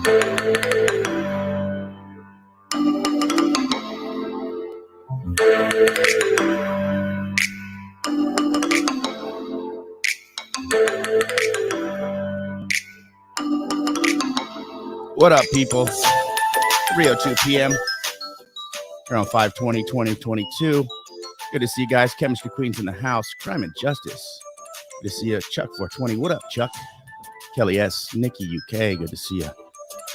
What up, people? 3:02 p.m. Around 5/20/2022. Good to see you guys. Chemistry Queens in the house. Crime and Justice. Good to see you. Chuck 420. What up, Chuck? Kelly S. Nikki UK. Good to see you.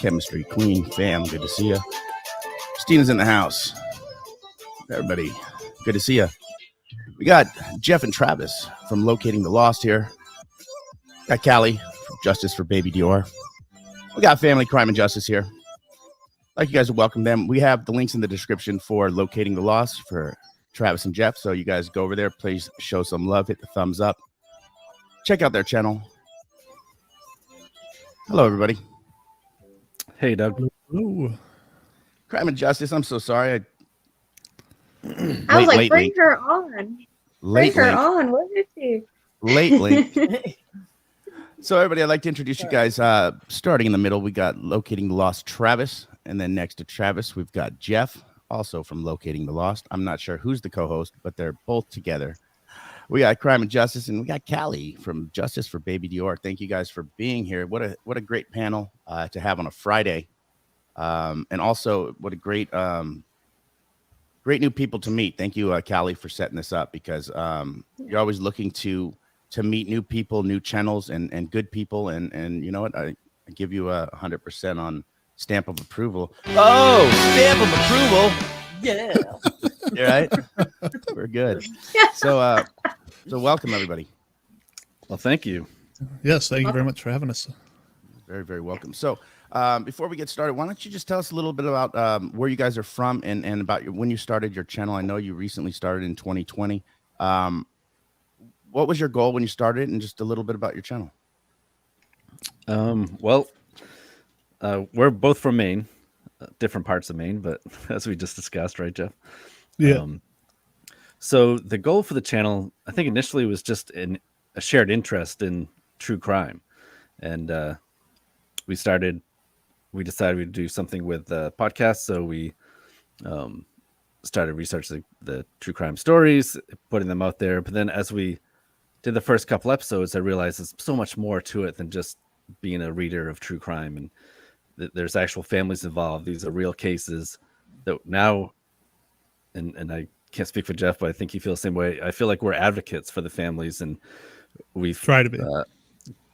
Chemistry Queen fam. Good to see you. Christina's in the house. Everybody, good to see you. We got Jeff and Travis from Locating the Lost here. Got Callie from Justice for Baby Dior. We got Family Crime and Justice here. I'd like you guys to welcome them. We have the links in the description for Locating the Lost for Travis and Jeff. So you guys go over there. Please show some love. Hit the thumbs up. Check out their channel. Hello, everybody. Hey, Doug. Ooh. Crime and Justice. I'm so sorry. I was like, bring her on. Bring her on. What is she? Late. So, everybody, I'd like to introduce you guys. Starting in the middle, we got Locating the Lost Travis. And then next to Travis, we've got Jeff, also from Locating the Lost. I'm not sure who's the co-host, but they're both together. We got Crime and Justice, and we got Callie from Justice for Baby Dior. Thank you guys for being here. What a great panel to have on a Friday. And also, what a great new people to meet. Thank you, Callie, for setting this up, because you're always looking to meet new people, new channels, and good people. And you know what? I give you 100% on stamp of approval. Oh, stamp of approval. Yeah. You're right. We're good. So welcome, everybody. Well, thank you. Yes, thank you very much for having us. Very, very welcome. So before we get started, why don't you just tell us a little bit about where you guys are from and about when you started your channel. I know you recently started in 2020. What was your goal when you started, and just a little bit about your channel? We're both from Maine, different parts of Maine, but as we just discussed, right, Jeff? Yeah. So the goal for the channel, I think initially was just a shared interest in true crime. And we decided we'd do something with podcasts. So we started researching the true crime stories, putting them out there. But then as we did the first couple episodes, I realized there's so much more to it than just being a reader of true crime. And there's actual families involved. These are real cases that now, and I can't speak for Jeff, but I think he feels the same way. I feel like we're advocates for the families, and we've tried to be.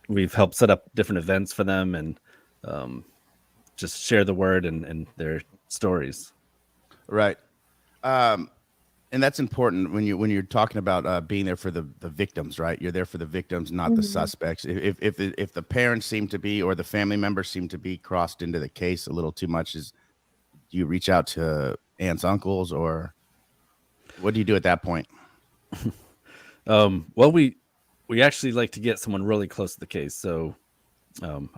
We've helped set up different events for them, and just share the word and their stories. Right. And that's important when you're talking about being there for the victims, right? You're there for the victims, not the suspects. If the parents seem to be, or the family members seem to be crossed into the case a little too much, do you reach out to aunts, uncles, or what do you do at that point? Well, we actually like to get someone really close to the case. So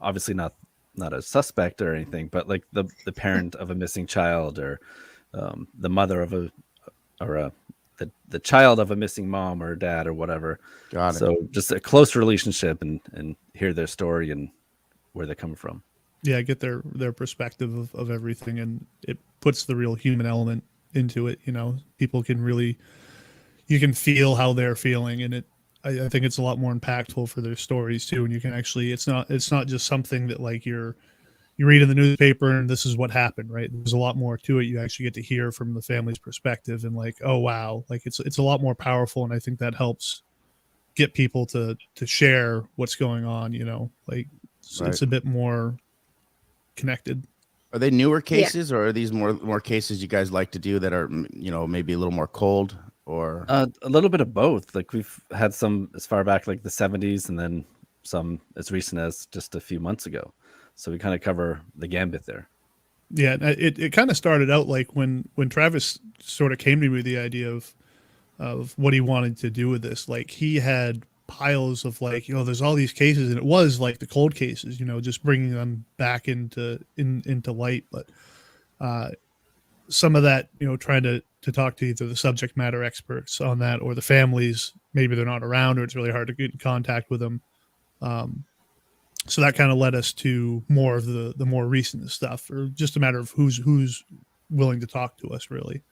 obviously not a suspect or anything, but like the parent of a missing child, or the mother of the child of a missing mom or dad or whatever. Got it. So just a close relationship and hear their story and where they're coming from. Yeah, get their perspective of everything, and it puts the real human element into it. You know, people can really, you can feel how they're feeling, and I think it's a lot more impactful for their stories too. And you can actually, it's not just something that like you read in the newspaper and this is what happened, right? There's a lot more to it. You actually get to hear from the family's perspective, and like, oh wow, like it's a lot more powerful. And I think that helps get people to share what's going on, you know, like Right. It's a bit more connected. Are they newer cases, or are these more cases you guys like to do that are, you know, maybe a little more cold, or A little bit of both. Like we've had some as far back like the 70s, and then some as recent as just a few months ago. So we kind of cover the gambit there. Yeah, it kind of started out like when Travis sort of came to me with the idea of what he wanted to do with this. Like he had piles of like, you know, there's all these cases, and it was like the cold cases, you know, just bringing them back into light. But some of that, you know, trying to talk to either the subject matter experts on that or the families, maybe they're not around or it's really hard to get in contact with them. So that kind of led us to more of the more recent stuff, or just a matter of who's willing to talk to us, really.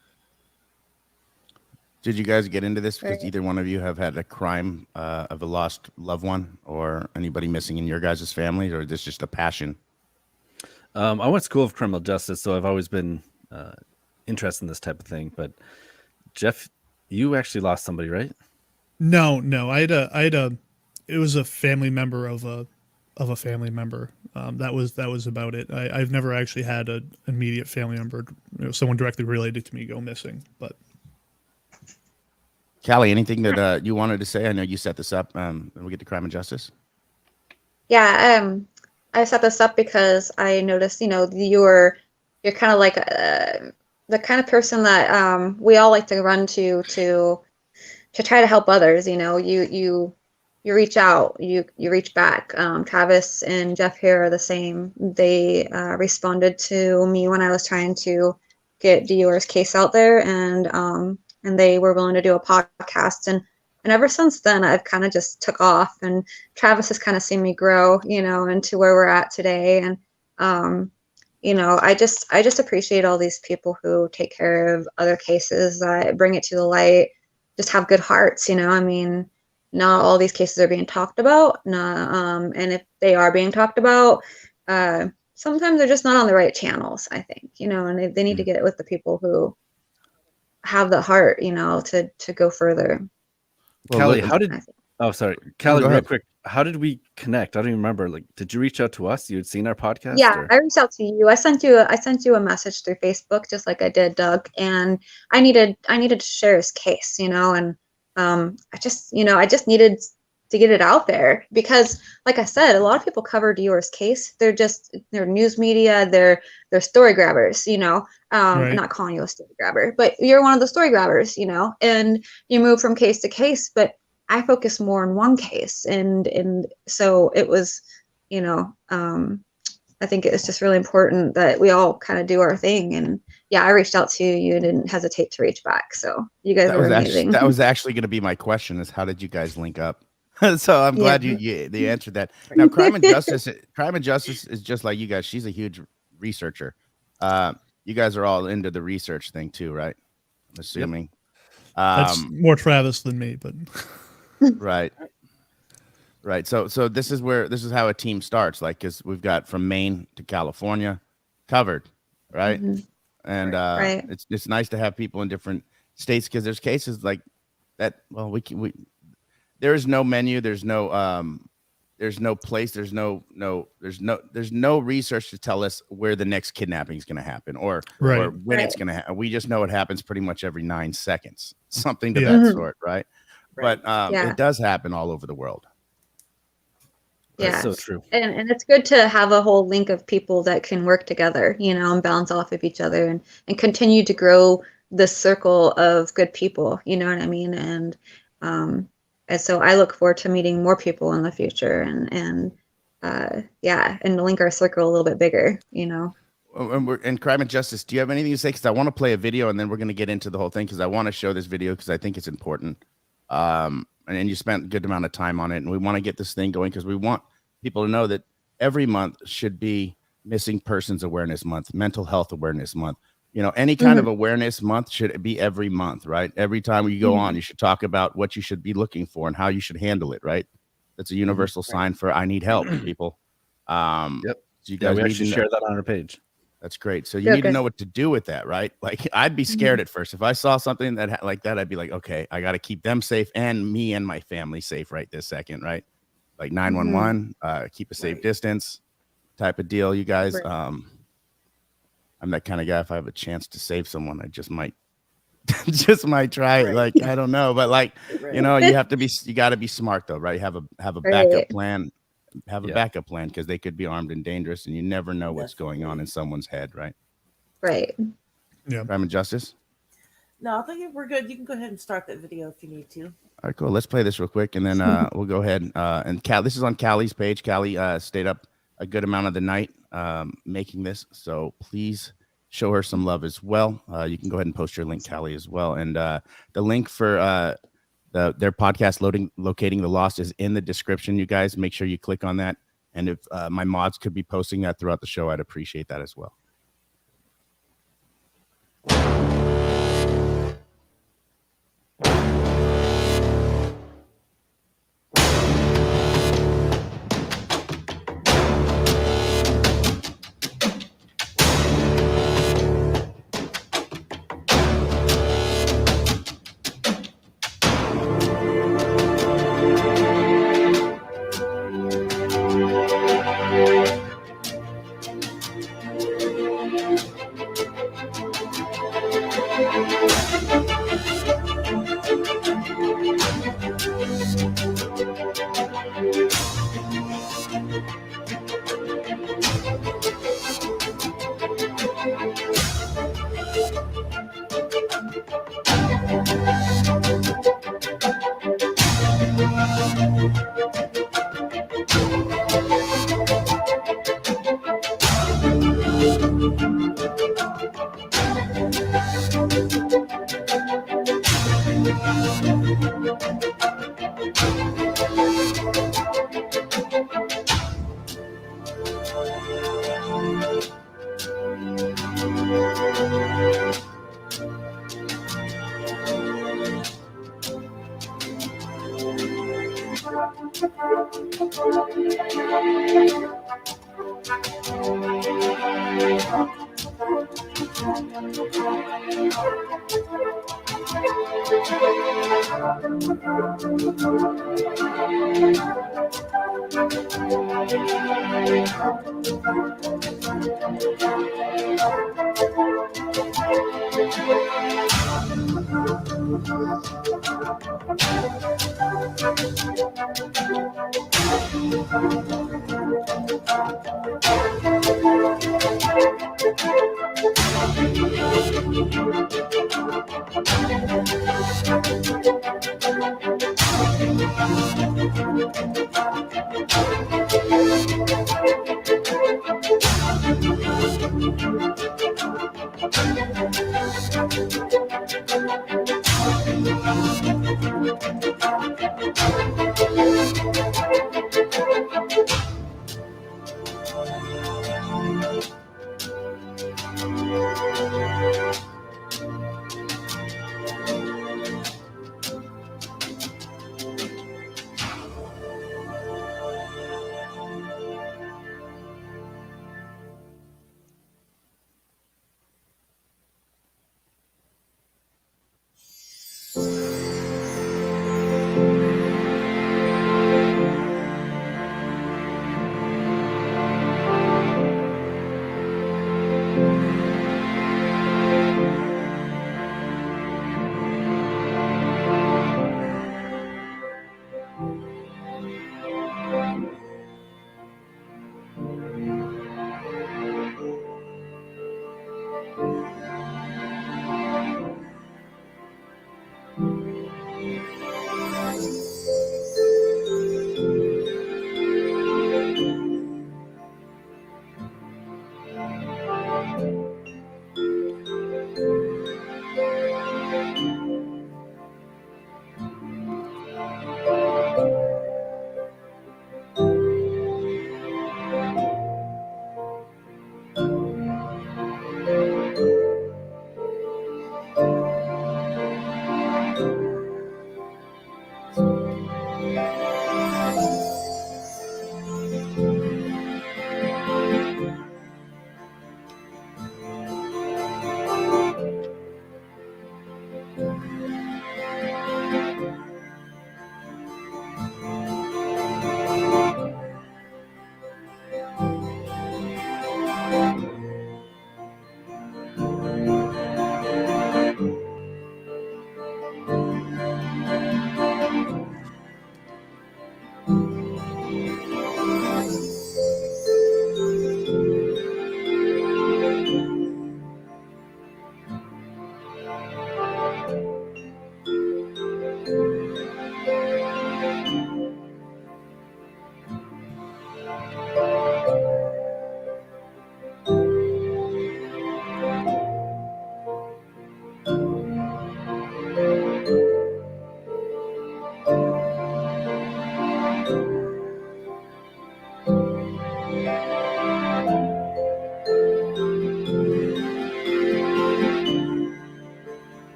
Did you guys get into this because Right. either one of you have had a crime of a lost loved one or anybody missing in your guys' families, or is this just a passion? I went to school of criminal justice, so I've always been interested in this type of thing. But Jeff, you actually lost somebody, right? No, I had a it was a family member of a family member. That was about it. I've never actually had an immediate family member, someone directly related to me, go missing. But Callie, anything that you wanted to say? I know you set this up. When we get to crime and justice. Yeah, I set this up because I noticed, you're kind of like the kind of person that we all like to run to try to help others. You reach out, you reach back. Travis and Jeff here are the same. They responded to me when I was trying to get Dior's case out there, and they were willing to do a podcast. And ever since then, I've kind of just took off, and Travis has kind of seen me grow, into where we're at today. And, I just appreciate all these people who take care of other cases, that bring it to the light, just have good hearts. I mean, not all these cases are being talked about. And if they are being talked about, sometimes they're just not on the right channels, I think, and they need to get with the people who have the heart, to go further. Well, Callie, look, Callie, go real ahead. quick, how did we connect? I don't even remember. Like, did you reach out to us? You had seen our podcast? Yeah, or- I reached out to you. I sent you a message through Facebook, just like I did Doug, and I needed to share his case, and I just needed to get it out there because, like I said, a lot of people cover Dior's case. They're news media, they're story grabbers, Right. I'm not calling you a story grabber, but you're one of the story grabbers, and you move from case to case, but I focus more on one case, and so it was, I think it's just really important that we all kind of do our thing. And yeah, I reached out to you. You didn't hesitate to reach back. So you guys were amazing. That was actually going to be my question: is how did you guys link up? So I'm glad you answered that. Now, crime and justice is just like you guys. She's a huge researcher. You guys are all into the research thing too, right? I'm assuming. That's more Travis than me, but Right. So this is how a team starts, like, because we've got from Maine to California covered, right? Mhm. And Right. it's nice to have people in different states, because there's cases like that. Well, we there is no menu, there's no place, there's no research to tell us where the next kidnapping is going to happen, or when it's going to happen. We just know it happens pretty much every 9 seconds, something to that sort, right? But it does happen all over the world. That's so true. And it's good to have a whole link of people that can work together, and bounce off of each other, and continue to grow this circle of good people, you know what I mean? And so I look forward to meeting more people in the future, and link our circle a little bit bigger, And crime and justice, do you have anything to say? Because I want to play a video, and then we're going to get into the whole thing, because I want to show this video because I think it's important. And you spent a good amount of time on it, and we want to get this thing going because we want people to know that every month should be Missing Persons Awareness Month, Mental Health Awareness Month. Any kind of awareness month should be every month, right? Every time you go on, you should talk about what you should be looking for and how you should handle it, right? That's a universal sign for I need help, people. So you guys we need actually to share that on our page. That's great. So you need to know what to do with that, right? Like, I'd be scared at first. If I saw something that like that, I'd be like, okay, I got to keep them safe and me and my family safe right this second, right? Like 911, keep a safe distance type of deal, you guys. I'm that kind of guy. If I have a chance to save someone, I just might try it. Like, I don't know, but like, you got to be smart though, right? Have a backup plan. Have a backup plan, because they could be armed and dangerous, and you never know what's going on in someone's head, right? Right. Yeah. Crime and justice. No, I think we're good. You can go ahead and start that video if you need to. All right, cool. Let's play this real quick, and then we'll go ahead. And this is on Callie's page. Callie stayed up a good amount of the night making this, so please show her some love as well. You can go ahead and post your link, Callie, as well. And the link for their podcast, Locating the Lost, is in the description. You guys make sure you click on that And if my mods could be posting that throughout the show, I'd appreciate that as well.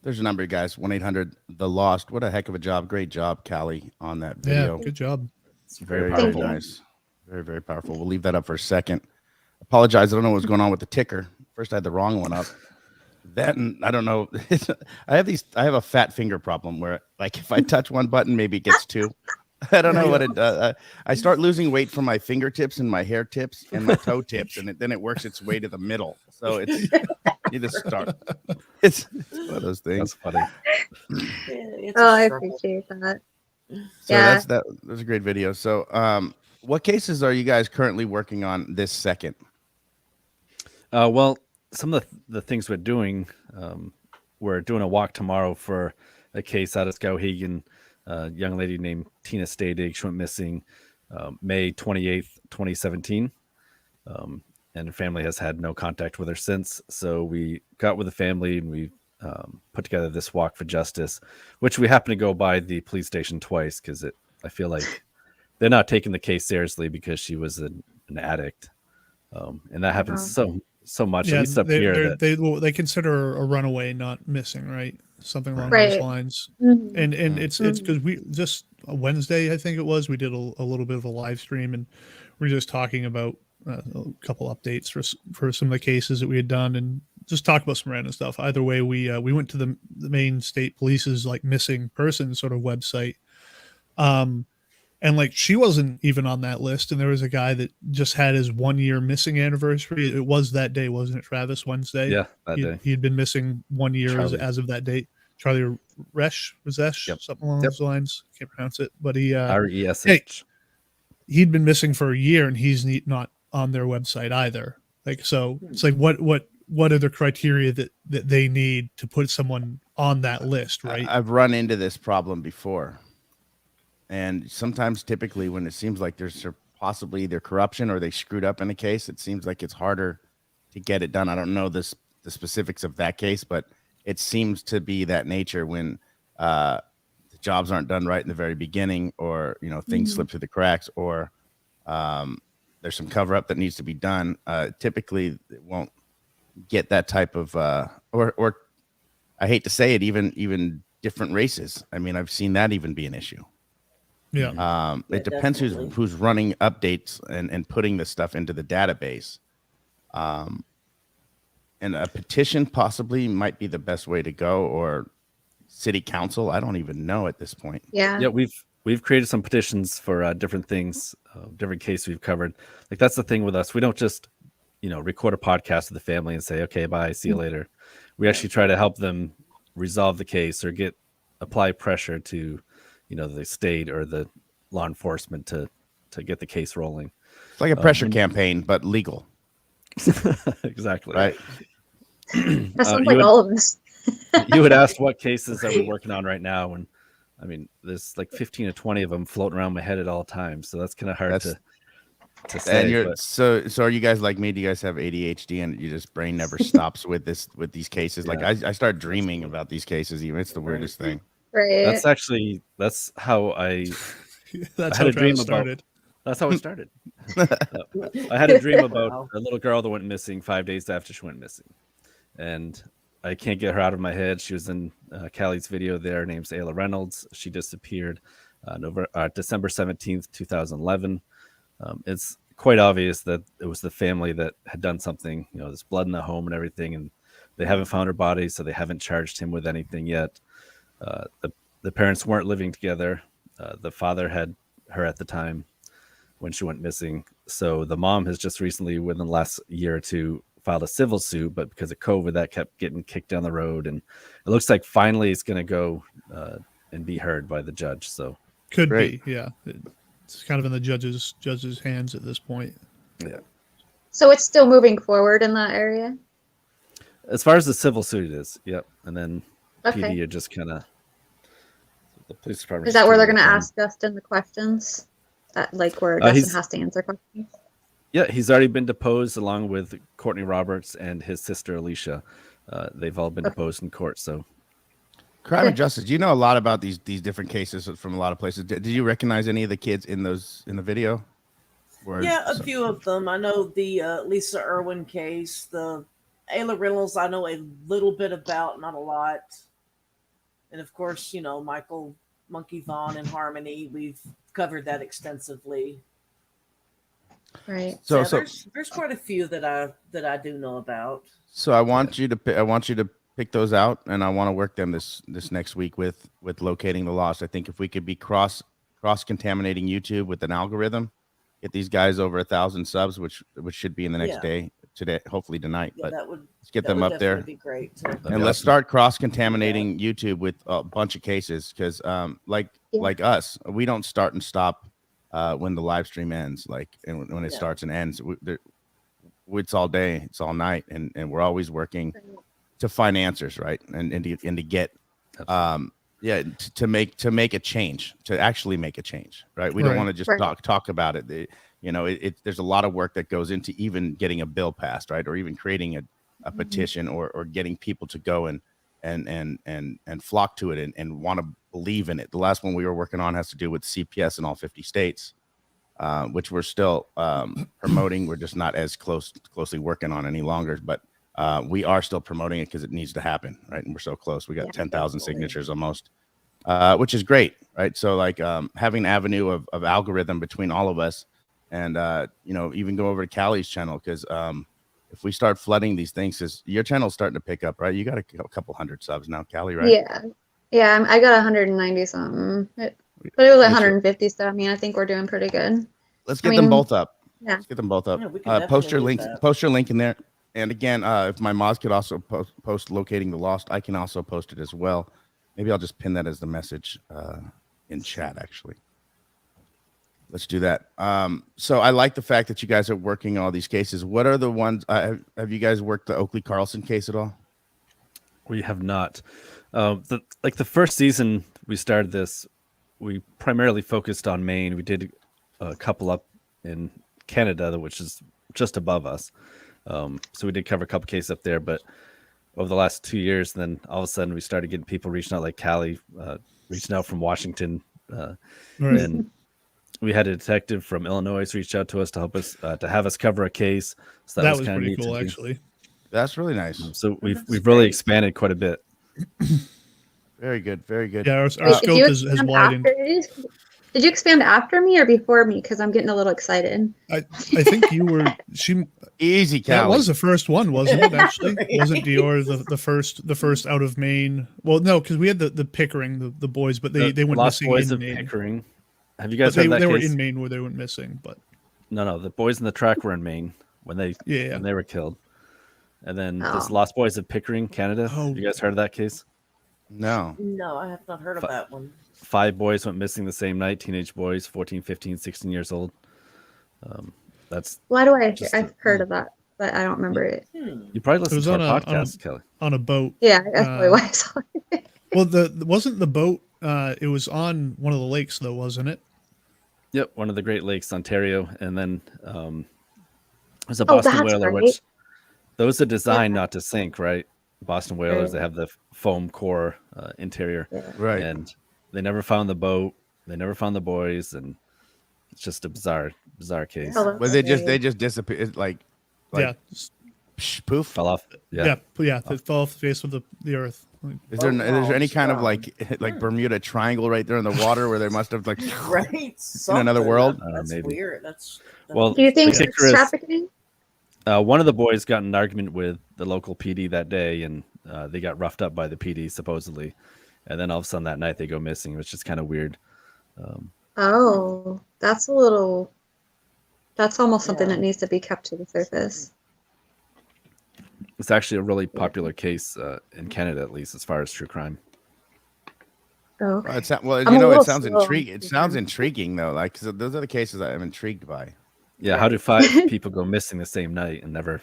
There's a number, guys. 1-800 The Lost. What a heck of a job! Great job, Callie, on that video. Yeah, good job. It's very Very Thank powerful. you. nice. Very, very powerful. We'll leave that up for a second. Apologize. I don't know what's going on with the ticker. First, I had the wrong one up. Then I don't know. I have a fat finger problem where, like, if I touch one button, maybe it gets two. I don't know what it does. I start losing weight from my fingertips and my hair tips and my toe tips, and then it works its way to the middle. So it's you just start. It's one of those things. That's funny. It's Oh, a I struggle. appreciate that. So Yeah. that was a great video. So what cases are you guys currently working on this second? Well, some of the things we're doing a walk tomorrow for a case out of Skowhegan. A young lady named Tina Stadig. She went missing May 28th, 2017. And her family has had no contact with her since. So we got with the family and we put together this walk for justice, which we happen to go by the police station twice because I feel like they're not taking the case seriously because she was an addict. And that happens so much, at Yeah, least up here. they consider a runaway, not missing, right? Something along Right. those lines. Mhm. And it's because we just Wednesday, I think it was, we did a little bit of a live stream, and we are just talking about a couple updates for some of the cases that we had done, and just talk about some random stuff. Either way, we went to the Maine State Police's like missing person sort of website, and like she wasn't even on that list, and there was a guy that just had his 1 year missing anniversary. It was that day, wasn't it, Travis? Wednesday. Yeah, that day. He'd been missing 1 year Charlie. as of that date. Charlie Resch, Yep. something along those lines. Can't pronounce it, but he RESH. he'd been missing for a year, and he's not on their website either. Like, so it's like what are the criteria that they need to put someone on that list, right? I've run into this problem before. And sometimes, typically, when it seems like there's possibly either corruption or they screwed up in a case, it seems like it's harder to get it done. I don't know the specifics of that case, but it seems to be that nature when the jobs aren't done right in the very beginning, or things slip through the cracks, or there's some cover up that needs to be done. Typically, it won't get that type of or I hate to say it, even different races. I mean, I've seen that even be an issue. Yeah. It depends who's running updates and putting this stuff into the database. And a petition possibly might be the best way to go, or city council. I don't even know at this point. Yeah. Yeah, we've created some petitions for different things, different cases we've covered. Like, that's the thing with us. We don't just record a podcast with the family and say, okay, bye, see you later. We actually try to help them resolve the case or apply pressure to the state or the law enforcement to get the case rolling. It's like a pressure campaign, but legal. Exactly. Right. That sounds like all of this. You had asked what cases are we working on right now, and I mean, there's like 15 or 20 of them floating around my head at all times, so that's kind of hard to say. And so are you guys like me? Do you guys have ADHD and your brain never stops with these cases? Like, I start dreaming about these cases. Even it's the weirdest thing. Right. That's how I That's had how a dream it started. That's how it started. I had a dream about a little girl that went missing 5 days after she went missing, and I can't get her out of my head. She was in Callie's video there. Her name's Ayla Reynolds. She disappeared December 17th, 2011. It's quite obvious that it was the family that had done something. There's blood in the home and everything, and they haven't found her body, so they haven't charged him with anything yet. The parents weren't living together. The father had her at the time when she went missing. So the mom has just recently, within the last year or two, filed a civil suit, but because of COVID, that kept getting kicked down the road. And it looks like finally it's going to go and be heard by the judge. So Could Great. be, yeah. It's kind of in the judge's hands at this point. yeah, So it's still moving forward in that area. as far as the civil suit is, yep. And then Okay. PD are just kind of the police department. Is that where they're going to ask Dustin the questions? That like where Dustin has to answer questions? Yeah, he's already been deposed along with Courtney Roberts and his sister Alicia. They've all been deposed in court. So, Crime and Justice. You know a lot about these different cases from a lot of places. Did you recognize any of the kids in the video? Yeah, a few of them. I know the Lisa Irwin case, the Ayla Reynolds. I know a little bit about, not a lot. And of course, Michael, Monkey Vaughn, and Harmony. We've covered that extensively. Right. So, there's quite a few that I do know about. So I want you to pick those out, and I want to work them this next week with locating the lost. I think if we could be cross contaminating YouTube with an algorithm, get these guys over 1,000 subs, which should be in the next day today, hopefully tonight. Yeah, but that would let's get them up there. Be great. And let's start cross contaminating YouTube with a bunch of cases, because like us, we don't start and stop when the live stream ends, and when it starts and ends. It's all day, it's all night, and we're always working to find answers, right? And to get to make a change, to actually make a change, right? We don't want to just talk about it. There's a lot of work that goes into even getting a bill passed, right? Or even creating a petition, or getting people to go and flock to it and want to believe in it. The last one we were working on has to do with CPS in all 50 states. Which we're still promoting. We're just not as closely working on any longer, but we are still promoting it because it needs to happen, right? And we're so close. We got 10,000 signatures almost, which is great, right? So having an avenue of algorithm between all of us, and even go over to Callie's channel, because if we start flooding these things, because your channel's starting to pick up, right? You got a couple hundred subs now, Callie, right? Yeah. I got 190 something. But it was 150, so I mean, I think we're doing pretty good. Let's get them both up. Yeah. Let's get them both up. Yeah, post your link in there. And again, if my mods could also post locating the lost, I can also post it as well. Maybe I'll just pin that as the message in chat, actually. Let's do that. So I like the fact that you guys are working all these cases. What are the ones? Have you guys worked the Oakley Carlson case at all? We have not. The first season we started this, we primarily focused on Maine. We did a couple up in Canada, which is just above us. So we did cover a couple cases up there, but over the last 2 years, then all of a sudden we started getting people reaching out, like Callie, reaching out from Washington. And we had a detective from Illinois reach out to us to help us, to have us cover a case. So that was kind pretty of cool, actually. That's really nice. So we've really expanded quite a bit. Very good. Very good. Yeah, our scope has widened. Did you expand after me or before me? Because I'm getting a little excited. I think you were. Easy, Callie. That was the first one, wasn't it? Actually, wasn't Dior the first out of Maine? Well, no, because we had the Pickering, the boys, but they went Lost missing Boys in of Maine. Pickering. Have you guys But heard that they were case? in Maine where they went missing, but No, the boys in the track were in Maine when they were killed. And then this Lost Boys of Pickering, Canada. Have you guys heard of that case? No, I have not heard of that one. 5 boys went missing the same night. Teenage boys, 14, 15, 16 years old. Why do I've heard of that, but I don't remember it. You probably listened to our podcast, Kelly. On a boat. Yeah, that's probably why I saw it. Well, wasn't the boat? It was on one of the lakes, though, wasn't it? Yep, one of the Great Lakes, Ontario, and then there's a Boston Whaler, which those are designed not to sink, right? Boston Whalers, they have the foam core interior, right? And they never found the boat, they never found the boys, and it's just a bizarre case. Well, they just disappeared, like poof, fell off. Yeah, they fell off the face of the earth. Is there any kind of like Bermuda Triangle right there in the water where they must have right in another world? That's maybe. Weird. That's well. Do you think it's trafficking? One of the boys got in an argument with the local PD that day, and they got roughed up by the PD supposedly. And then all of a sudden that night they go missing, which is kind of weird. That's almost something that needs to be kept to the surface. It's actually a really popular case in Canada, at least as far as true crime. Oh, it sounds intriguing. It sounds intriguing though. Like, 'cause those are the cases that I'm intrigued by. Yeah, how do 5 people go missing the same night and never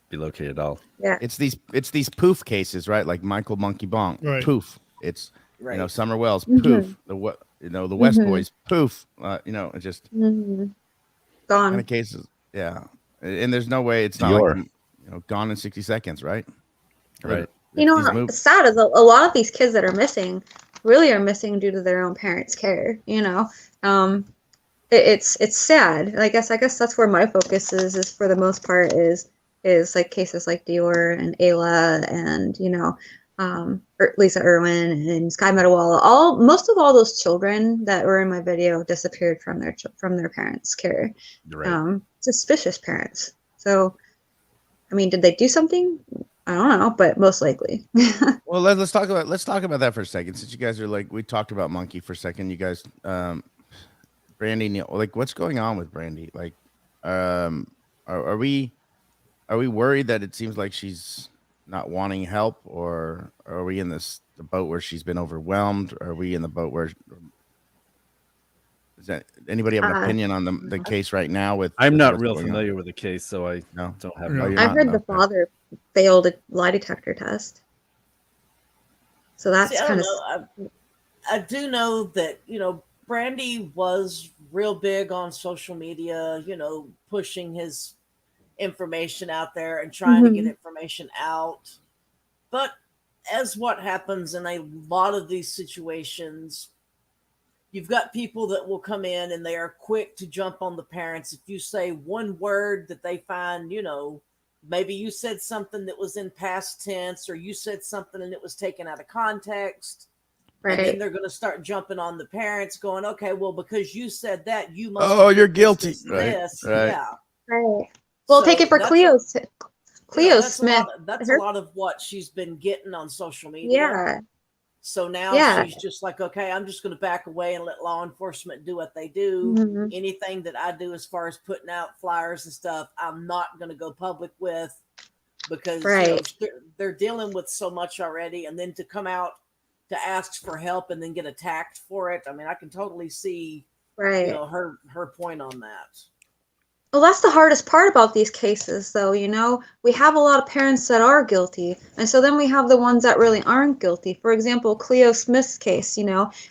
be located at all? Yeah, it's these poof cases, right? Like Michael Monkey Bonk, poof. It's Summer Wells, poof. The West Boys, poof. It's just gone. Kind of cases, yeah. And there's no way it's not like, gone in 60 seconds, right? Right. What's sad is a lot of these kids that are missing really are missing due to their own parents' care. It's sad. I guess that's where my focus is for the most part is like cases like Dior and Ayla and Lisa Irwin and Sky Meadowalla. Most of all those children that were in my video disappeared from their parents' care. Right. Suspicious parents. So, I mean, did they do something? I don't know, but most likely. Well, let's talk about that for a second. Since you guys are like, we talked about Monkey for a second. You guys, Brandy, like, what's going on with Brandy? Like, are we worried that it seems like she's not wanting help, or are we in the boat where she's been overwhelmed? Are we in the boat where? Does anybody have an opinion on the case right now? I'm not what's real going on? familiar with the case, so I No? don't have. No. No. I heard the father failed a lie detector test. So that's See, I kind don't of. know. I do know that, Brandy was real big on social media, pushing his information out there and trying to get information out. But as what happens in a lot of these situations, you've got people that will come in and they are quick to jump on the parents. If you say one word that they find, maybe you said something that was in past tense, or you said something and it was taken out of context. Right. And then they're going to start jumping on the parents going, okay, well, because you said that, you must. Oh, you're guilty. This, Right. Yeah. Right. Well, take it for Cleo Smith. That's a lot of what she's been getting on social media. Yeah. So now she's just like, okay, I'm just going to back away and let law enforcement do what they do. Mm-hmm. Anything that I do as far as putting out flyers and stuff, I'm not going to go public with, because they're dealing with so much already. And then to come out to ask for help and then get attacked for it. I mean, I can totally see, her point on that. Well, that's the hardest part about these cases, though. We have a lot of parents that are guilty, and so then we have the ones that really aren't guilty. For example, Cleo Smith's case,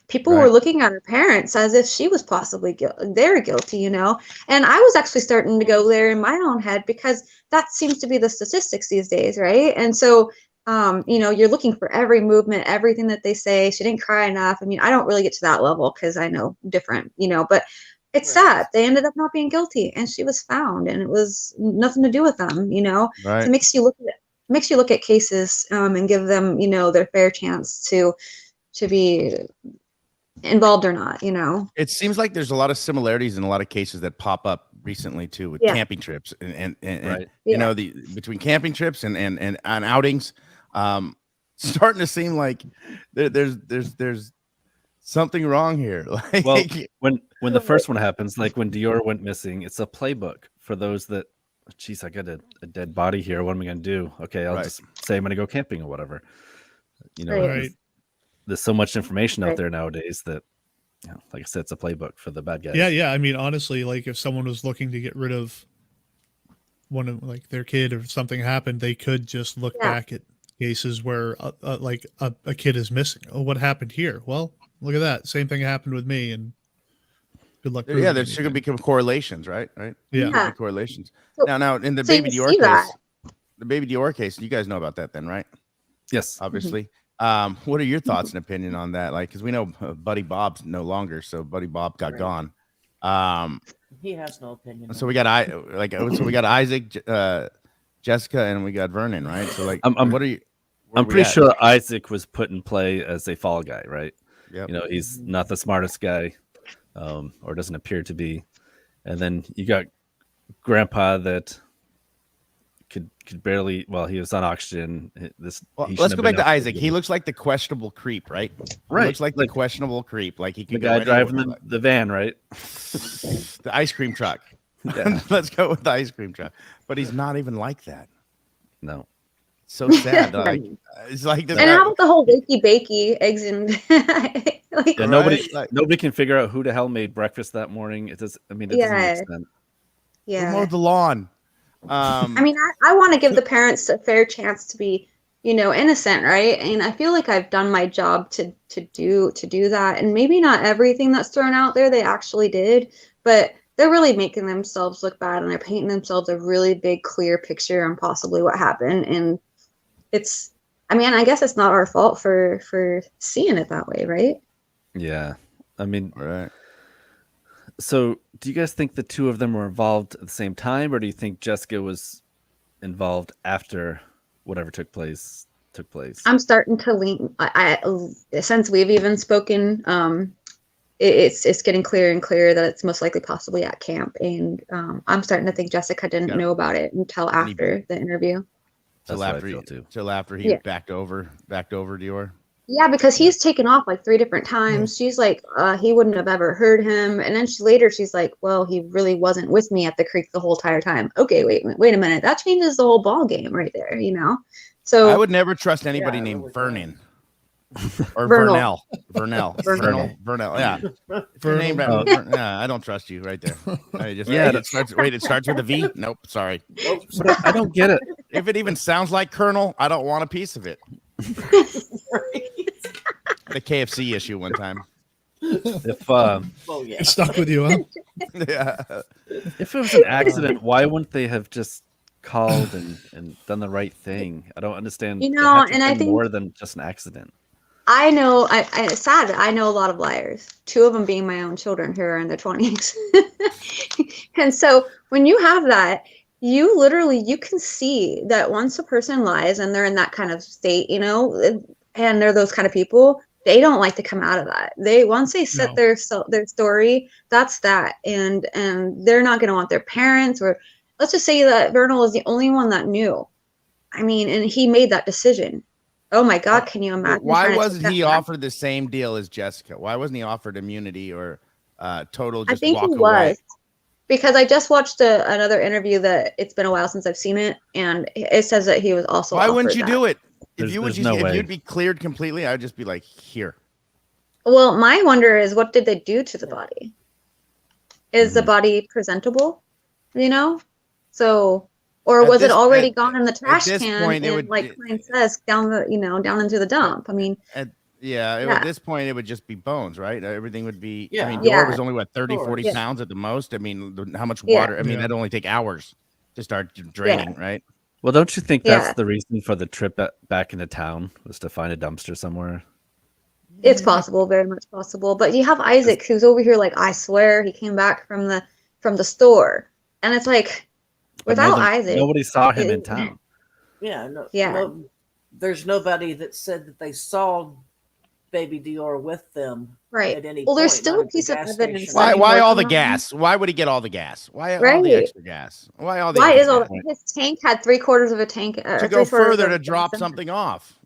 people were looking at her parents as if she was possibly they're guilty, and I was actually starting to go there in my own head, because that seems to be the statistics these days, right? And so, you're looking for every movement, everything that they say. She didn't cry enough. I mean, I don't really get to that level because I know different, but. It's sad. They ended up not being guilty, and she was found, and it was nothing to do with them, Right. So it makes you look at cases and give them, their fair chance to be involved or not, It seems like there's a lot of similarities in a lot of cases that pop up recently too, with camping trips and Right. between camping trips and outings, starting to seem like there's something wrong here. Like, Well, when the first one happens, like when Dior went missing, it's a playbook for those that, geez, I got a dead body here. What am I going to do? Okay, I'll just say I'm going to go camping or whatever. Right. There's so much information out there nowadays that, like I said, it's a playbook for the bad guys. Yeah. I mean, honestly, like if someone was looking to get rid of one of like their kid or something happened, they could just look back at cases where a kid is missing. Oh, what happened here? Well, look at that. Same thing happened with me, and good luck. Yeah, there's going to become correlations, right? Yeah. Correlations. So, Now in the so Baby you Dior see case, that. the Baby Dior case, you guys know about that then, right? Yes. Obviously. What are your thoughts and opinion on that? Like, because we know Buddy Bob's no longer, so Buddy Bob got gone. He has no opinion. So we got Isaac, Jessica, and we got Vernon, right? So like, what are you? I'm pretty sure Isaac was put in play as a fall guy, right? Yep. He's not the smartest guy, or doesn't appear to be. And then you got Grandpa that could barely. Well, he was on oxygen. Let's go back to Isaac. He looks like the questionable creep, right? Right. He looks like the questionable creep. Like he the could guy go driving the van, right? the ice cream truck. Yeah. Let's go with the ice cream truck. But he's not even like that. No. So sad. Like it's like this. And how about the whole wakey bakey eggs and Yeah, nobody can figure out who the hell made breakfast that morning. It doesn't make sense. Who mowed the lawn? I mean, I want to give the parents a fair chance to be, innocent, right? And I feel like I've done my job to do that. And maybe not everything that's thrown out there they actually did, but they're really making themselves look bad, and they're painting themselves a really big, clear picture on possibly what happened. And I guess it's not our fault for seeing it that way, right? Yeah. I mean, right. So do you guys think the two of them were involved at the same time, or do you think Jessica was involved after whatever took place took place. I'm starting to lean. Since we've even spoken, it's getting clearer and clearer that it's most likely possibly at camp, and I'm starting to think Jessica didn't know about it until after the interview. That's Till what I after feel too. till after he backed over Dior. Yeah, because he's taken off like 3 different times. She's like, he wouldn't have ever heard him. And then later she's like, well, he really wasn't with me at the creek the whole entire time. Okay, wait a minute. That changes the whole ball game right there, you know? So I would never trust anybody named Vernon. Or Vernell. Vernell. Yeah. I don't trust you right there. It starts with a V. Nope. Sorry. But I don't get it. If it even sounds like Colonel, I don't want a piece of it. The KFC issue one time. If It stuck with you, huh? Yeah. if it was an accident, why wouldn't they have just called and done the right thing? I don't understand. You It know, had to and I be think- more than just an accident. I know, it's sad. I know a lot of liars, 2 of them being my own children who are in their 20s. And so when you have that, you can see that once a person lies and they're in that kind of state, you know, and they're those kind of people, they don't like to come out of that. Once they set their story, that's that. And they're not going to want their parents, or let's just say that Vernal is the only one that knew. I mean, and he made that decision. Oh my God, can you imagine? Why wasn't he offered the same deal as Jessica? Why wasn't he offered immunity or total just I think walk he away? was. Because I just watched another interview that it's been a while since I've seen it, and it says that he was also. Why wouldn't you do it? There's If no way. you'd be cleared completely, I would just be like, here. Well, my wonder is, what did they do to the body? Is the body presentable? You know, so or was it already gone in the trash can and, like Klein says, down into the dump? I mean. At this point, it would just be bones, right? Everything would be. Yeah. I mean, Dior was only, what, 30, 40 pounds at the most? I mean, how much water? I mean, that'd only take hours to start draining, right? Well, don't you think that's the reason for the trip back into town, was to find a dumpster somewhere? It's possible, very much possible. But you have Isaac, who's over here like, I swear he came back from the store. And it's like, without Isaac. Nobody saw him in town. Yeah. No, there's nobody that said that they saw Baby Dior with them. Right. At any well, there's point, still not a at piece the of gas evidence. station. Why all the gas? Why would he get all the gas? Why all the extra gas? Why all the Why extra is gas? his tank had 3/4 of a tank To go further to drop something off?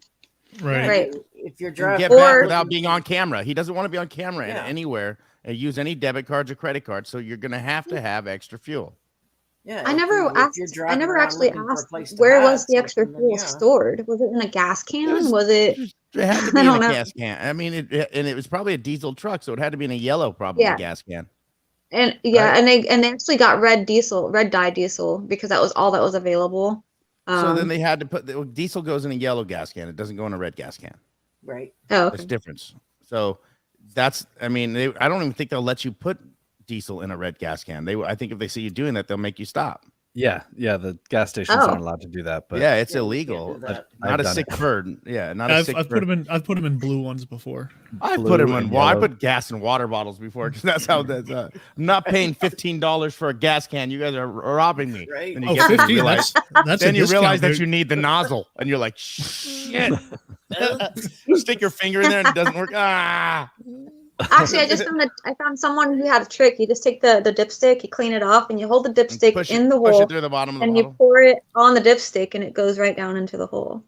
Right. If you're And driving get back without being on camera. He doesn't want to be on camera anywhere and use any debit cards or credit cards. So you're going to have extra fuel. Yeah. I never actually asked where was the extra fuel stored. Was it in a gas can? Was it? It had to be in a gas can. I mean, it was probably a diesel truck, so it had to be in a yellow gas can. And and they actually got red dye diesel because that was all that was available. So then they had to put diesel goes in a yellow gas can. It doesn't go in a red gas can. Right. Oh, That's difference. So that's, I mean, I don't even think they'll let you put diesel in a red gas can. I think if they see you doing that, they'll make you stop. Yeah, the gas stations aren't allowed to do that. But yeah, it's illegal. Not a sick bird. Yeah, not a sick bird. I've put them in blue ones before. I put gas in water bottles before because that's how that's. I'm not paying $15 for a gas can. You guys are robbing me. Right. And Oh, 15. Then you realize that you need the nozzle, and you're like, shit. You stick your finger in there and it doesn't work. Actually, I found someone who had a trick. You just take the dipstick, you clean it off, and you hold the dipstick in the hole, push it through the bottom of the and bottle. you pour it on the dipstick, and it goes right down into the hole.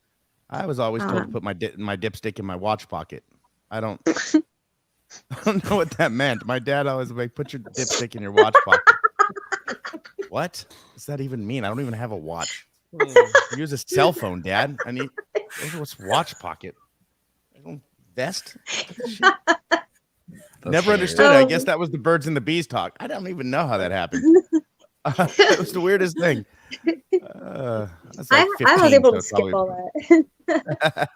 I was always told to put my dipstick in my watch pocket. I don't know what that meant. My dad always was like, put your dipstick in your watch pocket. What does that even mean? I don't even have a watch. I use a cell phone, Dad. I need what's watch pocket? I don't vest. Never understood it. I guess that was the birds and the bees talk. I don't even know how that happened. It was the weirdest thing. I was able to skip all that.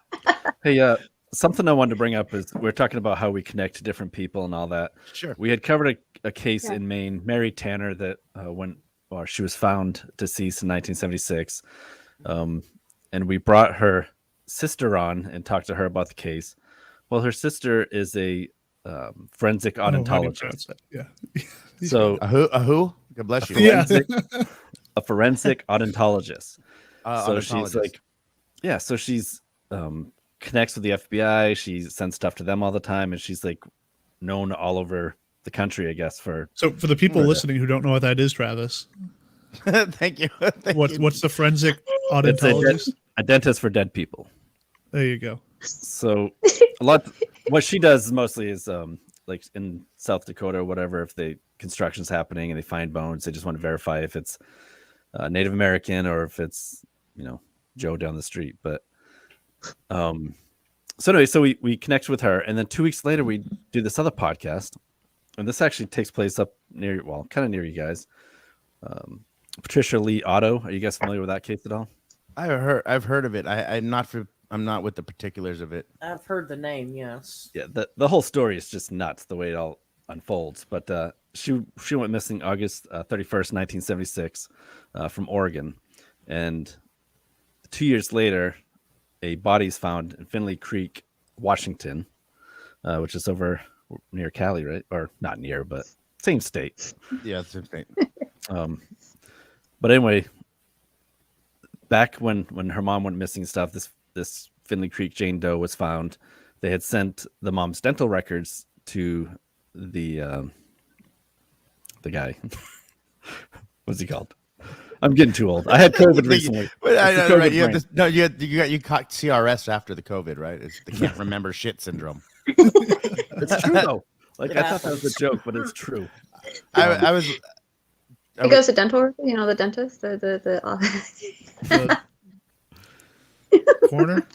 Hey, something I wanted to bring up is we're talking about how we connect to different people and all that. Sure. We had covered a case in Maine, Mary Tanner, that she was found deceased in 1976. And we brought her sister on and talked to her about the case. Well, her sister is a forensic odontologist. So a who? God bless you. A forensic odontologist. So she's like, so she's connects with the FBI. She sends stuff to them all the time, and she's like known all over the country, I guess. So for the people listening who don't know what that is, Travis, Thank you. what's the forensic It's odontologist? a dentist for dead people. There you go. So what she does mostly is like in South Dakota or whatever, if the construction's happening and they find bones, they just want to verify if it's Native American or if it's, Joe down the street. But so anyway, so we connect with her, and then 2 weeks later we do this other podcast, and this actually takes place up near, kind of near you guys. Patricia Lee Otto. Are you guys familiar with that case at all? I've heard of it. I'm not with the particulars of it. I've heard the name, yes. Yeah, the whole story is just nuts the way it all unfolds. But she went missing August 31st, 1976, from Oregon, and 2 years later, a body is found in Finley Creek, Washington, which is over near Cali, right? Or not near, but same state. Yeah, it's insane. But anyway, back when her mom went missing and stuff, this Finley Creek Jane Doe was found. They had sent the mom's dental records to the guy. What's he called? I'm getting too old. I had COVID recently. I know, right? You brain. You caught CRS after the COVID, right? It's the can't remember shit syndrome. It's true though. Like I thought that was a joke, but it's true. I was. He goes to dental, the dentist, the Corner.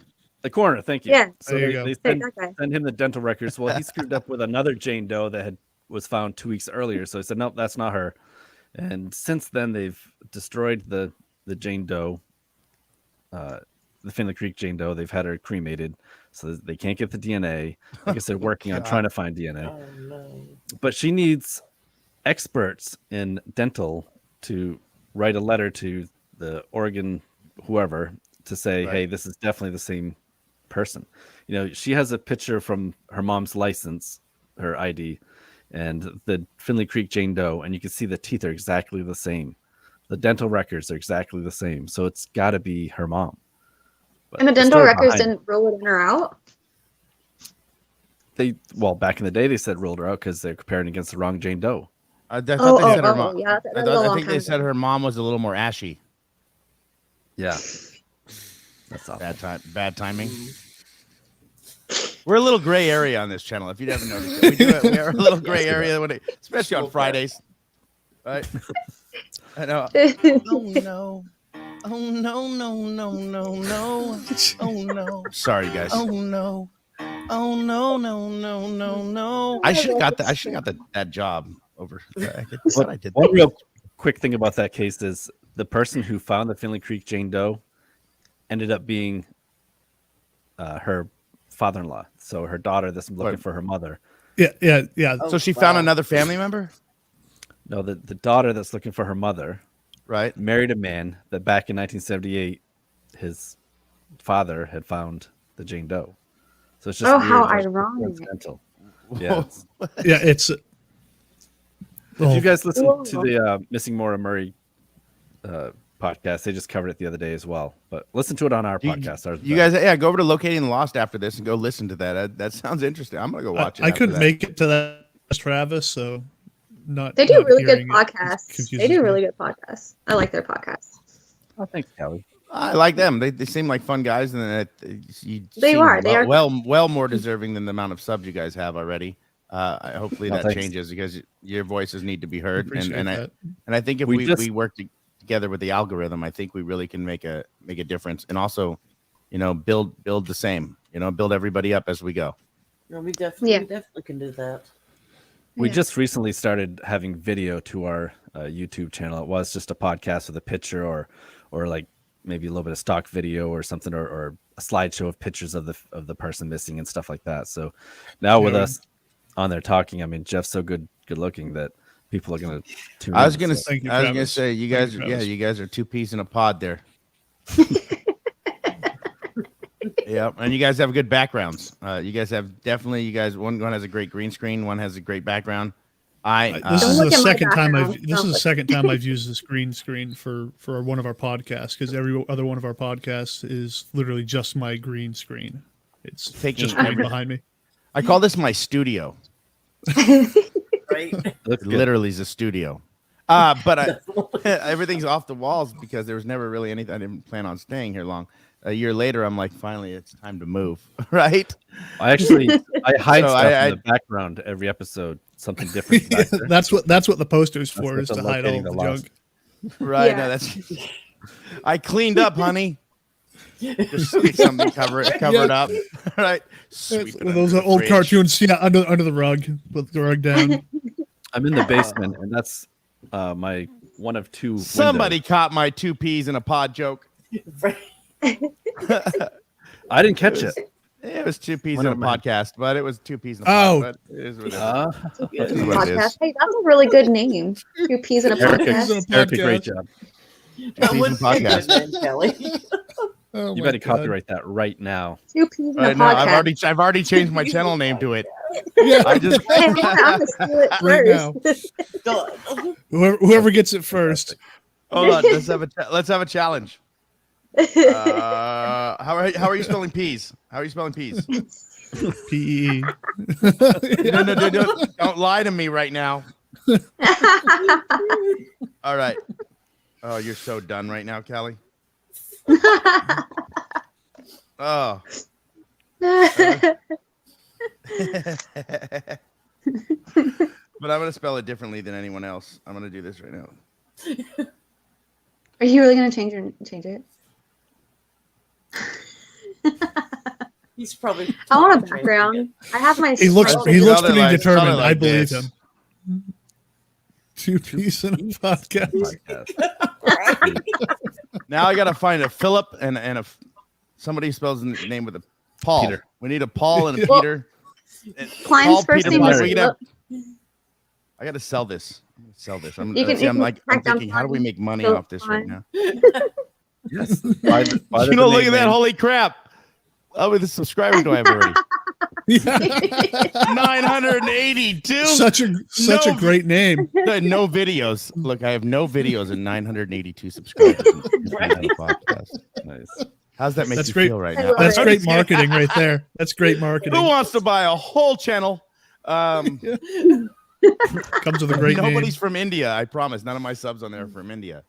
The coroner, thank you. Yeah. So There you go. they Hey, that guy. send him the dental records. Well, he screwed up with another Jane Doe that was found 2 weeks earlier. So he said, nope, that's not her. And since then, they've destroyed the Jane Doe, the Finley Creek Jane Doe. They've had her cremated, so they can't get the DNA. I guess they're working on trying to find DNA. Oh, no. But she needs experts in dental to write a letter to the Oregon whoever to say, hey, this is definitely the same person. She has a picture from her mom's license, her ID, and the Finley Creek Jane Doe, and you can see the teeth are exactly the same. The dental records are exactly the same. So it's got to be her mom. But And the dental story records behind didn't rule it in or out. back in the day, they said ruled her out because they're comparing against the wrong Jane Doe. I thought they said her mom. Yeah, that was a I long think they time said ago. her mom was a little more ashy. Yeah. That's awful. Bad timing. We're a little gray area on this channel. If you haven't noticed, we are a little gray area especially on Fridays. Right? I know. Oh no! Oh no! No! No! No! No! Oh no! Sorry, guys. Oh no! Oh no! No! No! No! No! I should have got that job over. I did. One real quick thing about that case is the person who found the Finley Creek Jane Doe ended up being her father-in-law. So her daughter that's looking for her mother. Yeah. So she found another family member? No, the daughter that's looking for her mother, right, married a man that back in 1978, his father had found the Jane Doe. So it's just weird, how like, ironic. coincidental. Yeah. Yeah, it's. If you guys listen to the Missing Maura Murray podcast, they just covered it the other day as well. But listen to it on our podcast. You guys, go over to Locating the Lost after this and go listen to that. That sounds interesting. I'm gonna go watch it. I couldn't make it to that, Travis. So They do really good hearing it podcasts. confuses They do me. really good podcasts. I like their podcasts. Oh, thanks, Kelly. I like them. They seem like fun guys, and you They seem are. They are. well more deserving than the amount of subs you guys have already. Hopefully that thanks. changes because your voices need to be heard. Appreciate that. And I think if We we work together with the algorithm, I think we really can make a difference. And also, build the same. Build everybody up as we go. No, we definitely can do that. We just recently started having video to our YouTube channel. It was just a podcast with a picture or like maybe a little bit of stock video or something, or a slideshow of pictures of the person missing and stuff like that. So now with us on there talking, I mean, Jeff's so good looking that people are going to tune in. I was gonna Travis. say you guys, Thank you, Travis. you guys are two peas in a pod there. Yeah, and you guys have good backgrounds. You guys one has a great green screen, one has a great background. I This Don't is look the at my second time background. This is Don't the look. second time I've used this green screen for one of our podcasts, because every other one of our podcasts is literally just my green screen. It's Taking just right every- behind me. I call this my studio. Right? It Looks good. literally is a studio. But Definitely. everything's off the walls because there was never really anything. I didn't plan on staying here long. A year later, I'm like, finally, it's time to move. Right? I hide So stuff I- in the background every episode, something different. Back there. That's what the poster's That's for, what is the to hide all locating the the lost. junk. Right. Yeah. No, that's. I cleaned up, honey. Just sweep something, cover it up. Right. Sweep it under Those the old fridge. cartoons, yeah, under the rug, with the rug down. I'm in the basement, and that's my one of two. Somebody windows. caught my 2 peas in a pod joke. Right. I didn't catch it. It was 2 peas One in a of my- podcast, but it was 2 peas in a pod. Oh. But it is what it is. Yeah, It is what it Podcast. is. Hey, that's a really good name. 2 peas in a Erica, podcast. Erica, great job. That Peas would and be a good podcast. name, Kelly. Oh You my better God. copyright that right now. 2 peas in a Right now, podcast. I've already changed my channel name to it. Yeah, I just Hey, I'm gonna steal it Right first. Done. whoever gets it first. hold on. Let's have a challenge. How are you spelling peas? How are you spelling peas? PEE. No, don't lie to me right now. All right. Oh, you're so done right now, Kelly. Oh. But I'm gonna spell it differently than anyone else. I'm gonna do this right now. Are you really gonna change it? He's probably. I want a changing background. I have my. He looks my- he looks Spell it pretty like- spell it determined. like I believe this. him. 2 peas in a podcast. Podcast. it. Right? Now I gotta find a Philip and somebody spells the name with a Paul. Peter. We need a Paul and a Well, Peter. Klein's Paul, first Peter, name Paul. is We can have- Philip. I gotta sell this. I'm gonna sell this. I'm, You can- see, you I'm can like, I'm track down thinking, how do we make money Philip off this right now? Yes. Buy the You know, look domain at that! name. Holy crap! How many subscribers do I have already? 982. Such a No. great name. No videos. Look, I have no videos and 982 subscribers. Right. Podcast. Nice. How's that make That's you great. feel right I now? love That's it. great marketing right there. That's great Who marketing. wants to buy a whole channel? Comes with a great Nobody's name. from India. I promise. None of my subs on there are from India.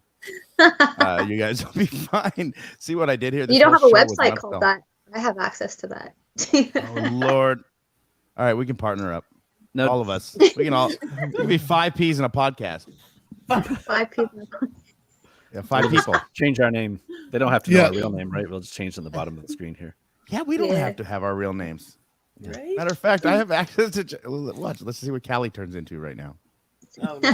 You guys will be fine. See what I did here? This You don't have a whole show was website not called spelled. that. I have access to that. Oh Lord! All right, we can partner up. No, All of us. We can all. We can be 5 peas in a podcast. 5 people. Yeah, 5 people. change our name. They don't have to know Yeah. our real name, right? We'll just change it on the bottom of the screen here. Yeah, we don't Yeah. have to have our real names. Right? Matter of fact, I have access to. Watch. Let's see what Callie turns into right now. Oh no.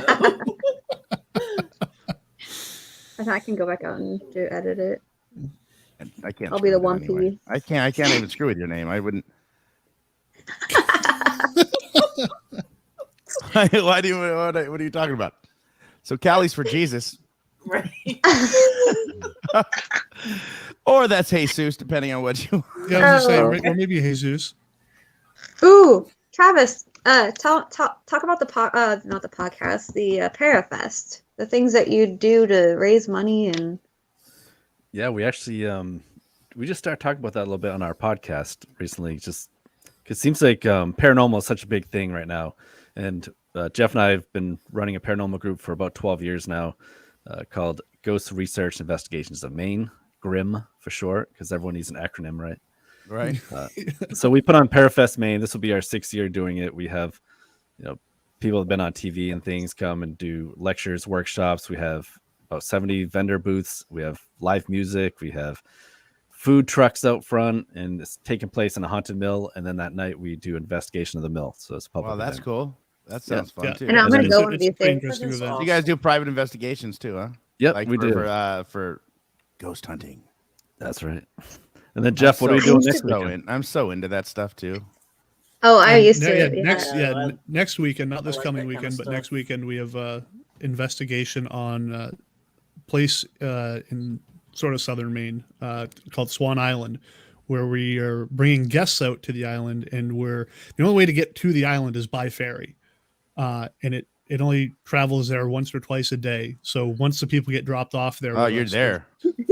And I can go back out and edit it. And I can't. I'll be screw the with it 1P. anyway. I can't even screw with your name. I wouldn't. Why do you? What are you talking about? So Callie's for Jesus, Right. or that's Jesus, depending on what you. Yeah, I was Oh. gonna say, or maybe Jesus. Ooh, Travis, talk about the not the podcast, the Parafest, the things that you do to raise money and. Yeah, we actually we just started talking about that a little bit on our podcast recently. Just 'cause it seems like paranormal is such a big thing right now, and Jeff and I have been running a paranormal group for about 12 years now, called Ghost Research Investigations of Maine, GRIM for short, because everyone needs an acronym, right? Right. So we put on Parafest Maine. This will be our 6th year doing it. We have, people have been on TV and things come and do lectures, workshops. We have about 70 vendor booths. We have live music. We have food trucks out front, and it's taking place in a haunted mill. And then that night we do investigation of the mill. So it's a public. Well, that's event. cool. That sounds fun Yeah. too. And I'm And gonna then go It's one a of these pretty days. interesting That is event. You guys do private investigations too, huh? Yep, Like we do. for ghost hunting. That's right. And then Jeff, what are we doing this weekend? I'm so into that stuff too. Oh, I And used ne- to. yeah, Yeah. next Yeah. next weekend, not I this like coming that kind of weekend, but stuff. next weekend we have investigation on place in sort of southern Maine called Swan Island, where we are bringing guests out to the island, and the only way to get to the island is by ferry, and it only travels there once or twice a day. So once the people get dropped off there, Oh, with you're us, there.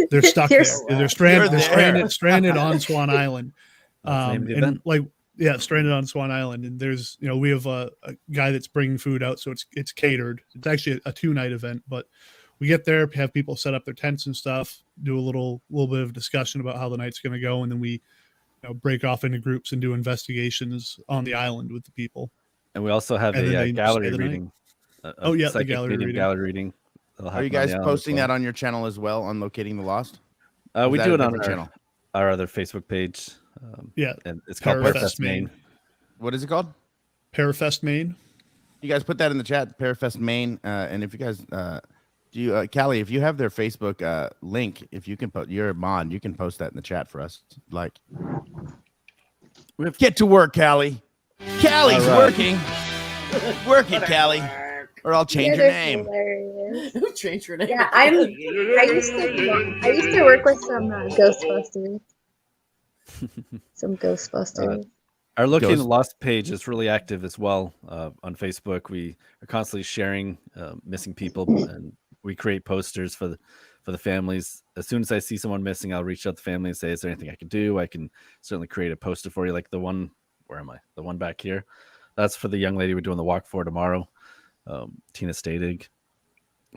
they're stuck You're there. Oh, wow. They're stranded. You're They're there. stranded on Swan Island. That's the name of the And event. like, yeah, stranded on Swan Island. And there's, we have a guy that's bringing food out, so it's catered. It's actually a 2-night event, but we get there, have people set up their tents and stuff, do a little bit of discussion about how the night's going to go, and then we break off into groups and do investigations on the island with the people. And we also have And then a they gallery stay the night. reading. Oh, yeah, the psychic gallery medium reading. gallery reading. That'll Are you happen on guys the island as posting well. that on your channel as well on Locating the Lost? We Is that do a it on different channel? our other Facebook page. Yeah, And it's called Parafest Parafest Maine. What is it called? Parafest Maine. You guys put that in the chat, Parafest Maine. And if you guys, do you, Callie, if you have their Facebook link, if you can put, you're a mod, you can post that in the chat for us. Like, get to work, Callie. Callie's All right. working. Work it, Callie, or I'll change your name. Hilarious. Who changed your name? Yeah, I used to work with some Ghostbusters. Some Ghostbusters. Our Locating Ghost- the Lost page is really active as well on Facebook. We are constantly sharing missing people, and we create posters for the families. As soon as I see someone missing, I'll reach out to the family and say, "Is there anything I can do? I can certainly create a poster for you." Like the one, where am I? The one back here. That's for the young lady we're doing the walk for tomorrow, Tina Stadig.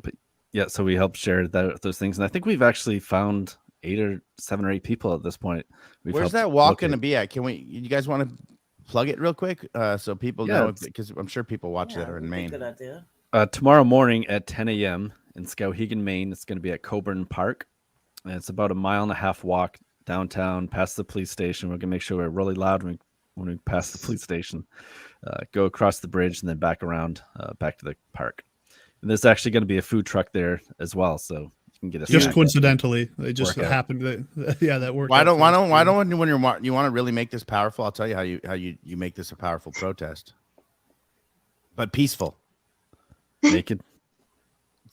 But yeah, so we help share those things, and I think we've actually found 7 or 8 people at this point. We've Where's helped that walk locate. going to be at? Can we? You guys want to plug it real quick so people Yeah, know? it's- Because I'm sure people watch that are in Maine. Good idea. Tomorrow morning at 10 a.m. in Skowhegan, Maine. It's going to be at Coburn Park. And it's about a 1.5 mile walk downtown past the police station. We're going to make sure we're really loud when we pass the police station. Go across the bridge and then back around back to the park. And there's actually going to be a food truck there as well, so you can get a Just snack. coincidentally, they just Workout. happened. That worked. Why out don't for us. when you want to really make this powerful? I'll tell you how you make this a powerful protest, but peaceful. Naked.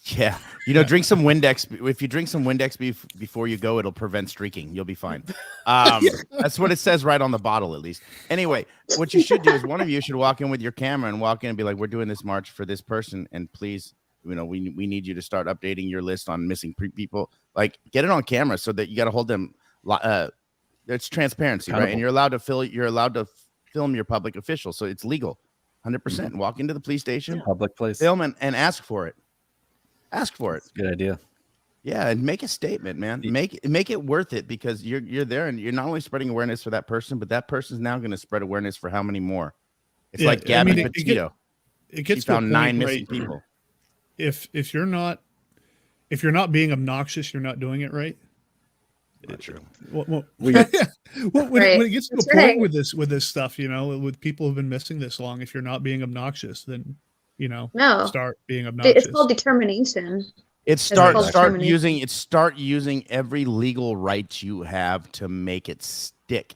Yeah, drink some Windex. If you drink some Windex before you go, it'll prevent streaking. You'll be fine. That's what it says right on the bottle, at least. Anyway, what you should do is one of you should walk in with your camera and walk in and be like, "We're doing this march for this person, and please, we need you to start updating your list on missing people. Like, get it on camera so that you got to hold them. It's transparency, right? And you're allowed to film your public official, so it's legal, 100%. Walk into the police station, Public place. film and ask for it. Ask for it. Good idea. Yeah, and make a statement, man. Make it worth it, because you're there and you're not only spreading awareness for that person, but that person's now going to spread awareness for how many more. It's like Gabby Petito. It gets She to a found 9 point, missing right, people. If you're not being obnoxious, you're not doing it right. Not true. When Right. it gets to That's a point right. with this stuff, with people who've been missing this long, if you're not being obnoxious, then No. start being obnoxious. It's called determination. It's called start determination. using every legal right you have to make it stick.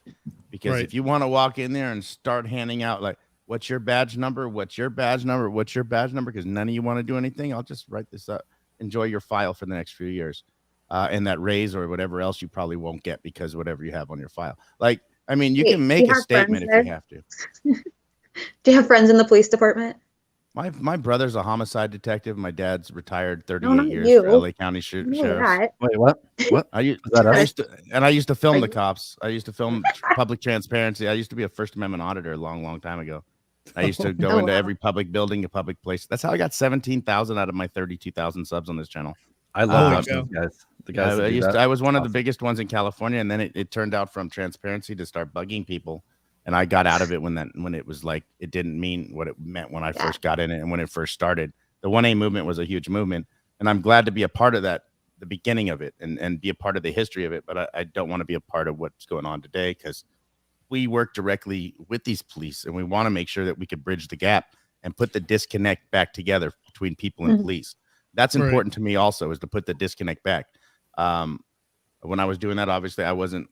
Because Right. if you want to walk in there and start handing out like, what's your badge number? What's your badge number? What's your badge number? Because none of you want to do anything. I'll just write this up. Enjoy your file for the next few years. And that raise or whatever else you probably won't get because whatever you have on your file. Like, I mean, you Wait, can make you a have statement if friends you have to. Do you have friends in the police department? My brother's a homicide detective. My dad's retired 38 not years you. for LA County I Sheriff. know that. Wait, what? What? I used that us? to film Are the you- cops. I used to film public transparency. I used to be a First Amendment auditor a long time ago. I used to go Oh, into wow. every public building, a public place. That's how I got 17,000 out of my 32,000 subs on this channel. I love Holy watching cow. those guys. The guys. that I do used that. to, I was one of the Awesome. biggest ones in California, and then it turned out from transparency to start bugging people. And I got out of it when it was like it didn't mean what it meant when I Yeah. first got in it and when it first started. The 1A movement was a huge movement, and I'm glad to be a part of that, the beginning of it, and be a part of the history of it. But I don't want to be a part of what's going on today, because we work directly with these police, and we want to make sure that we could bridge the gap and put the disconnect back together between people and Mhm. police. That's Right. important to me also, is to put the disconnect back. When I was doing that, obviously I wasn't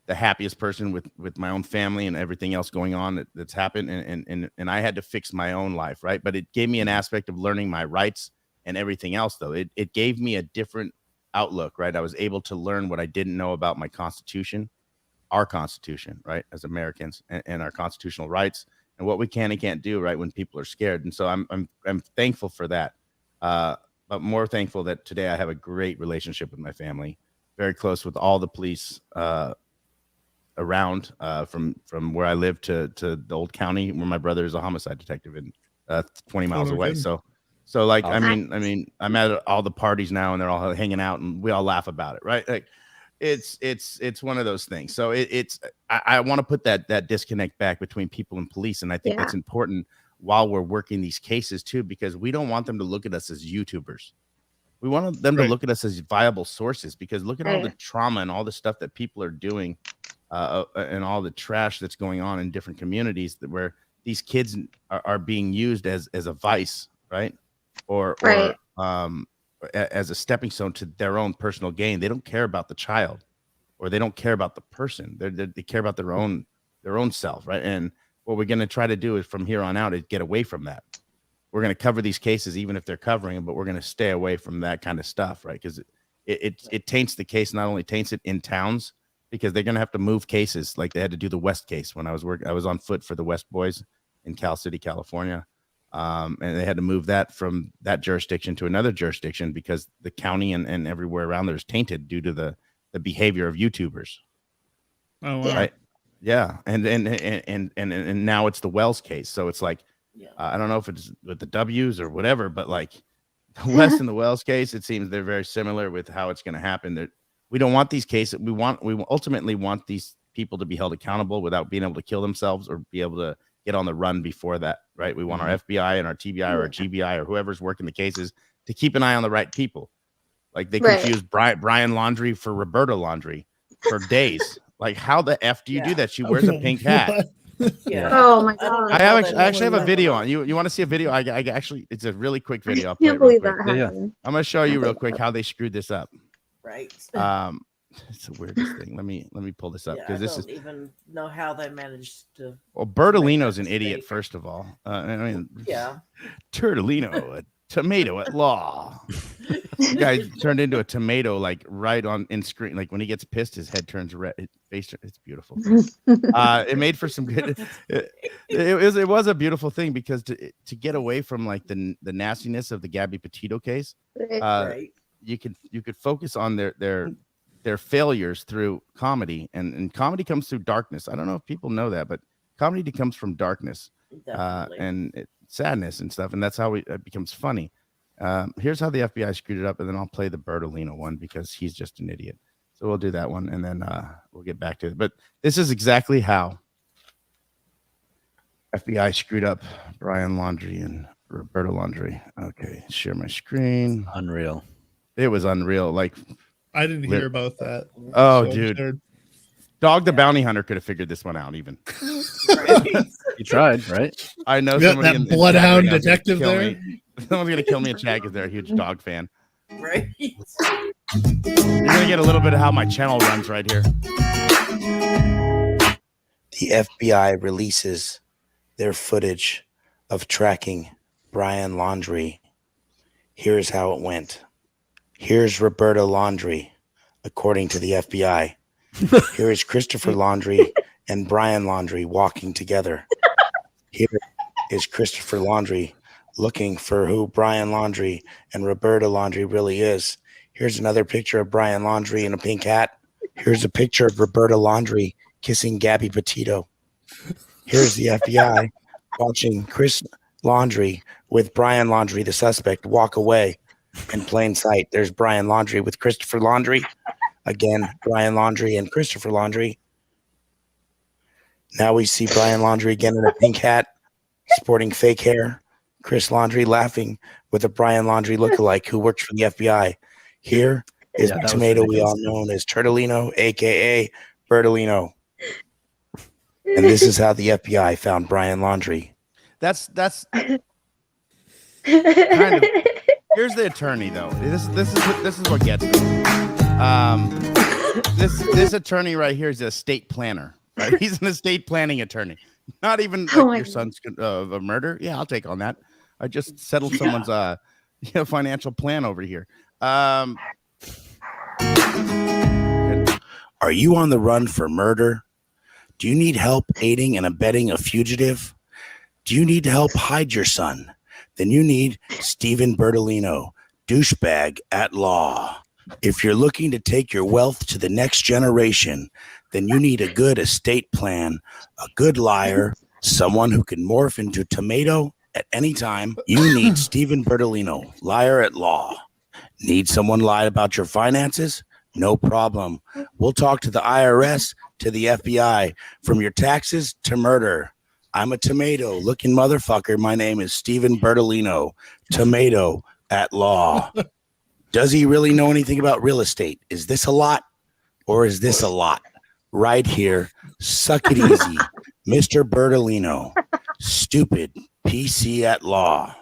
the happiest person with my own family and everything else going on that's happened. And I had to fix my own life. Right. But it gave me an aspect of learning my rights and everything else, though. It gave me a different outlook. Right. I was able to learn what I didn't know about my Constitution, our Constitution, right, as Americans, and our constitutional rights, and what we can and can't do, right, when people are scared. And so I'm thankful for that. But more thankful that today I have a great relationship with my family, very close with all the police around, from where I live to the old county where my brother is a homicide detective and 20 miles no away. kidding. So like, Awesome. I mean, I'm at all the parties now and they're all hanging out and we all laugh about it, right? Like it's one of those things. So I want to put that disconnect back between people and police. And I think that's important while we're working these cases too, because we don't want them to look at us as YouTubers. We want them to look at us as viable sources, because look at all the trauma and all the stuff that people are doing, and all the trash that's going on in different communities where these kids are being used as a vice, right? Or as a stepping stone to their own personal gain. They don't care about the child, or they don't care about the person. They care about their own self, right? And what we're going to try to do is from here on out is get away from that. We're going to cover these cases, even if they're covering them, but we're going to stay away from that kind of stuff, right? Because it taints the case. Not only taints it in towns, because they're going to have to move cases like they had to do the West case when I was working. I was on foot for the West Boys in Cal City, California. And they had to move that from that jurisdiction to another jurisdiction because the county and everywhere around there is tainted due to the behavior of YouTubers. Oh, wow. Right. Yeah. And now it's the Wells case. So it's like, I don't know if it's with the W's or whatever, but like the West and the Wells case, it seems they're very similar with how it's going to happen. That we don't want these cases. We ultimately want these people to be held accountable without being able to kill themselves or be able to get on the run before that, right? We want our FBI and our TBI or our GBI or whoever's working the cases to keep an eye on the right people. Like they confused Brian Laundrie for Roberta Laundrie for days. Like, how the F do you do that? She wears a pink hat. Oh my god! I actually have a video on you. You want to see a video? I actually, it's a really quick video. I'll play can't it real believe quick. that happened. I'm gonna show you real quick how they screwed this up. Right. It's the weirdest thing. Let me pull this up because this is even know how they managed to. Well, Bertolino's an idiot, first of all. I mean, Turtolino, a tomato at law. The guy turned into a tomato, like right on in screen. Like when he gets pissed, his head turns red. It's beautiful. It made for some good. It was a beautiful thing because to get away from like the nastiness of the Gabby Petito case, you could focus on their failures through comedy, and comedy comes through darkness. I don't know if people know that, but comedy comes from darkness, and sadness and stuff, and that's how it becomes funny. Here's how the FBI screwed it up, and then I'll play the Bertolino one because he's just an idiot. So we'll do that one, and then we'll get back to it. But this is exactly how FBI screwed up Brian Laundrie and Roberta Laundrie. Okay, share my screen. Unreal. It was unreal. Like, I didn't hear about that. oh, So dude. Dog the Bounty Hunter could have figured this one out, even. You tried, right? I know that somebody in bloodhound chat right now is detective gonna kill there. me. Someone's gonna kill me in chat because they're a huge dog fan. Right. You're gonna get a little bit of how my channel runs right here. The FBI releases their footage of tracking Brian Laundrie. Here's how it went. Here's Roberta Laundrie, according to the FBI. Here is Christopher Laundrie and Brian Laundrie walking together. Here is Christopher Laundrie looking for who Brian Laundrie and Roberta Laundrie really is. Here's another picture of Brian Laundrie in a pink hat. Here's a picture of Roberta Laundrie kissing Gabby Petito. Here's the FBI watching Chris Laundrie with Brian Laundrie, the suspect, walk away in plain sight. There's Brian Laundrie with Christopher Laundrie. Again, Brian Laundrie and Christopher Laundrie. Now we see Brian Laundrie again in a pink hat, sporting fake hair. Chris Laundrie laughing with a Brian Laundrie lookalike who works for the FBI. Here is the tomato we all know as Turtolino, a.k.a. Bertolino. And this is how the FBI found Brian Laundrie. That's kind of. Here's the attorney, though. This is what gets me. This attorney right here is a state planner. Right? He's an estate planning attorney. Not even like your son's a murder. Yeah, I'll take on that. I just settled someone's financial plan over here. Are you on the run for murder? Do you need help aiding and abetting a fugitive? Do you need help hide your son? Then you need Stephen Bertolino, douchebag at law. If you're looking to take your wealth to the next generation, then you need a good estate plan, a good liar, someone who can morph into tomato at any time. You need Stephen Bertolino, liar at law. Need someone lie about your finances? No problem. We'll talk to the IRS, to the FBI, from your taxes to murder. I'm a tomato looking motherfucker. My name is Stephen Bertolino, tomato at law. Does he really know anything about real estate? Is this a lot or is this a lot? Right here. Suck it easy. Mr. Bertolino, stupid PC at law.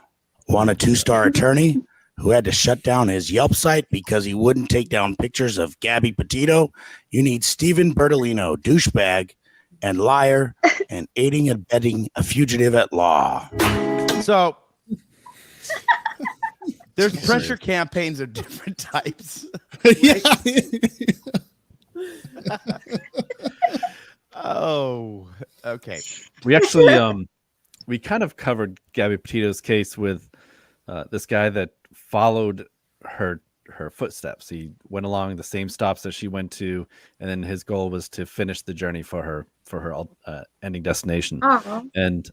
Want a 2-star attorney who had to shut down his Yelp site because he wouldn't take down pictures of Gabby Petito? You need Stephen Bertolino, douchebag and liar and aiding and abetting a fugitive at law. So there's pressure campaigns of different types. Yeah. Oh, okay. We actually we kind of covered Gabby Petito's case with this guy that followed her footsteps. He went along the same stops that she went to, and then his goal was to finish the journey for her ending destination. Oh, And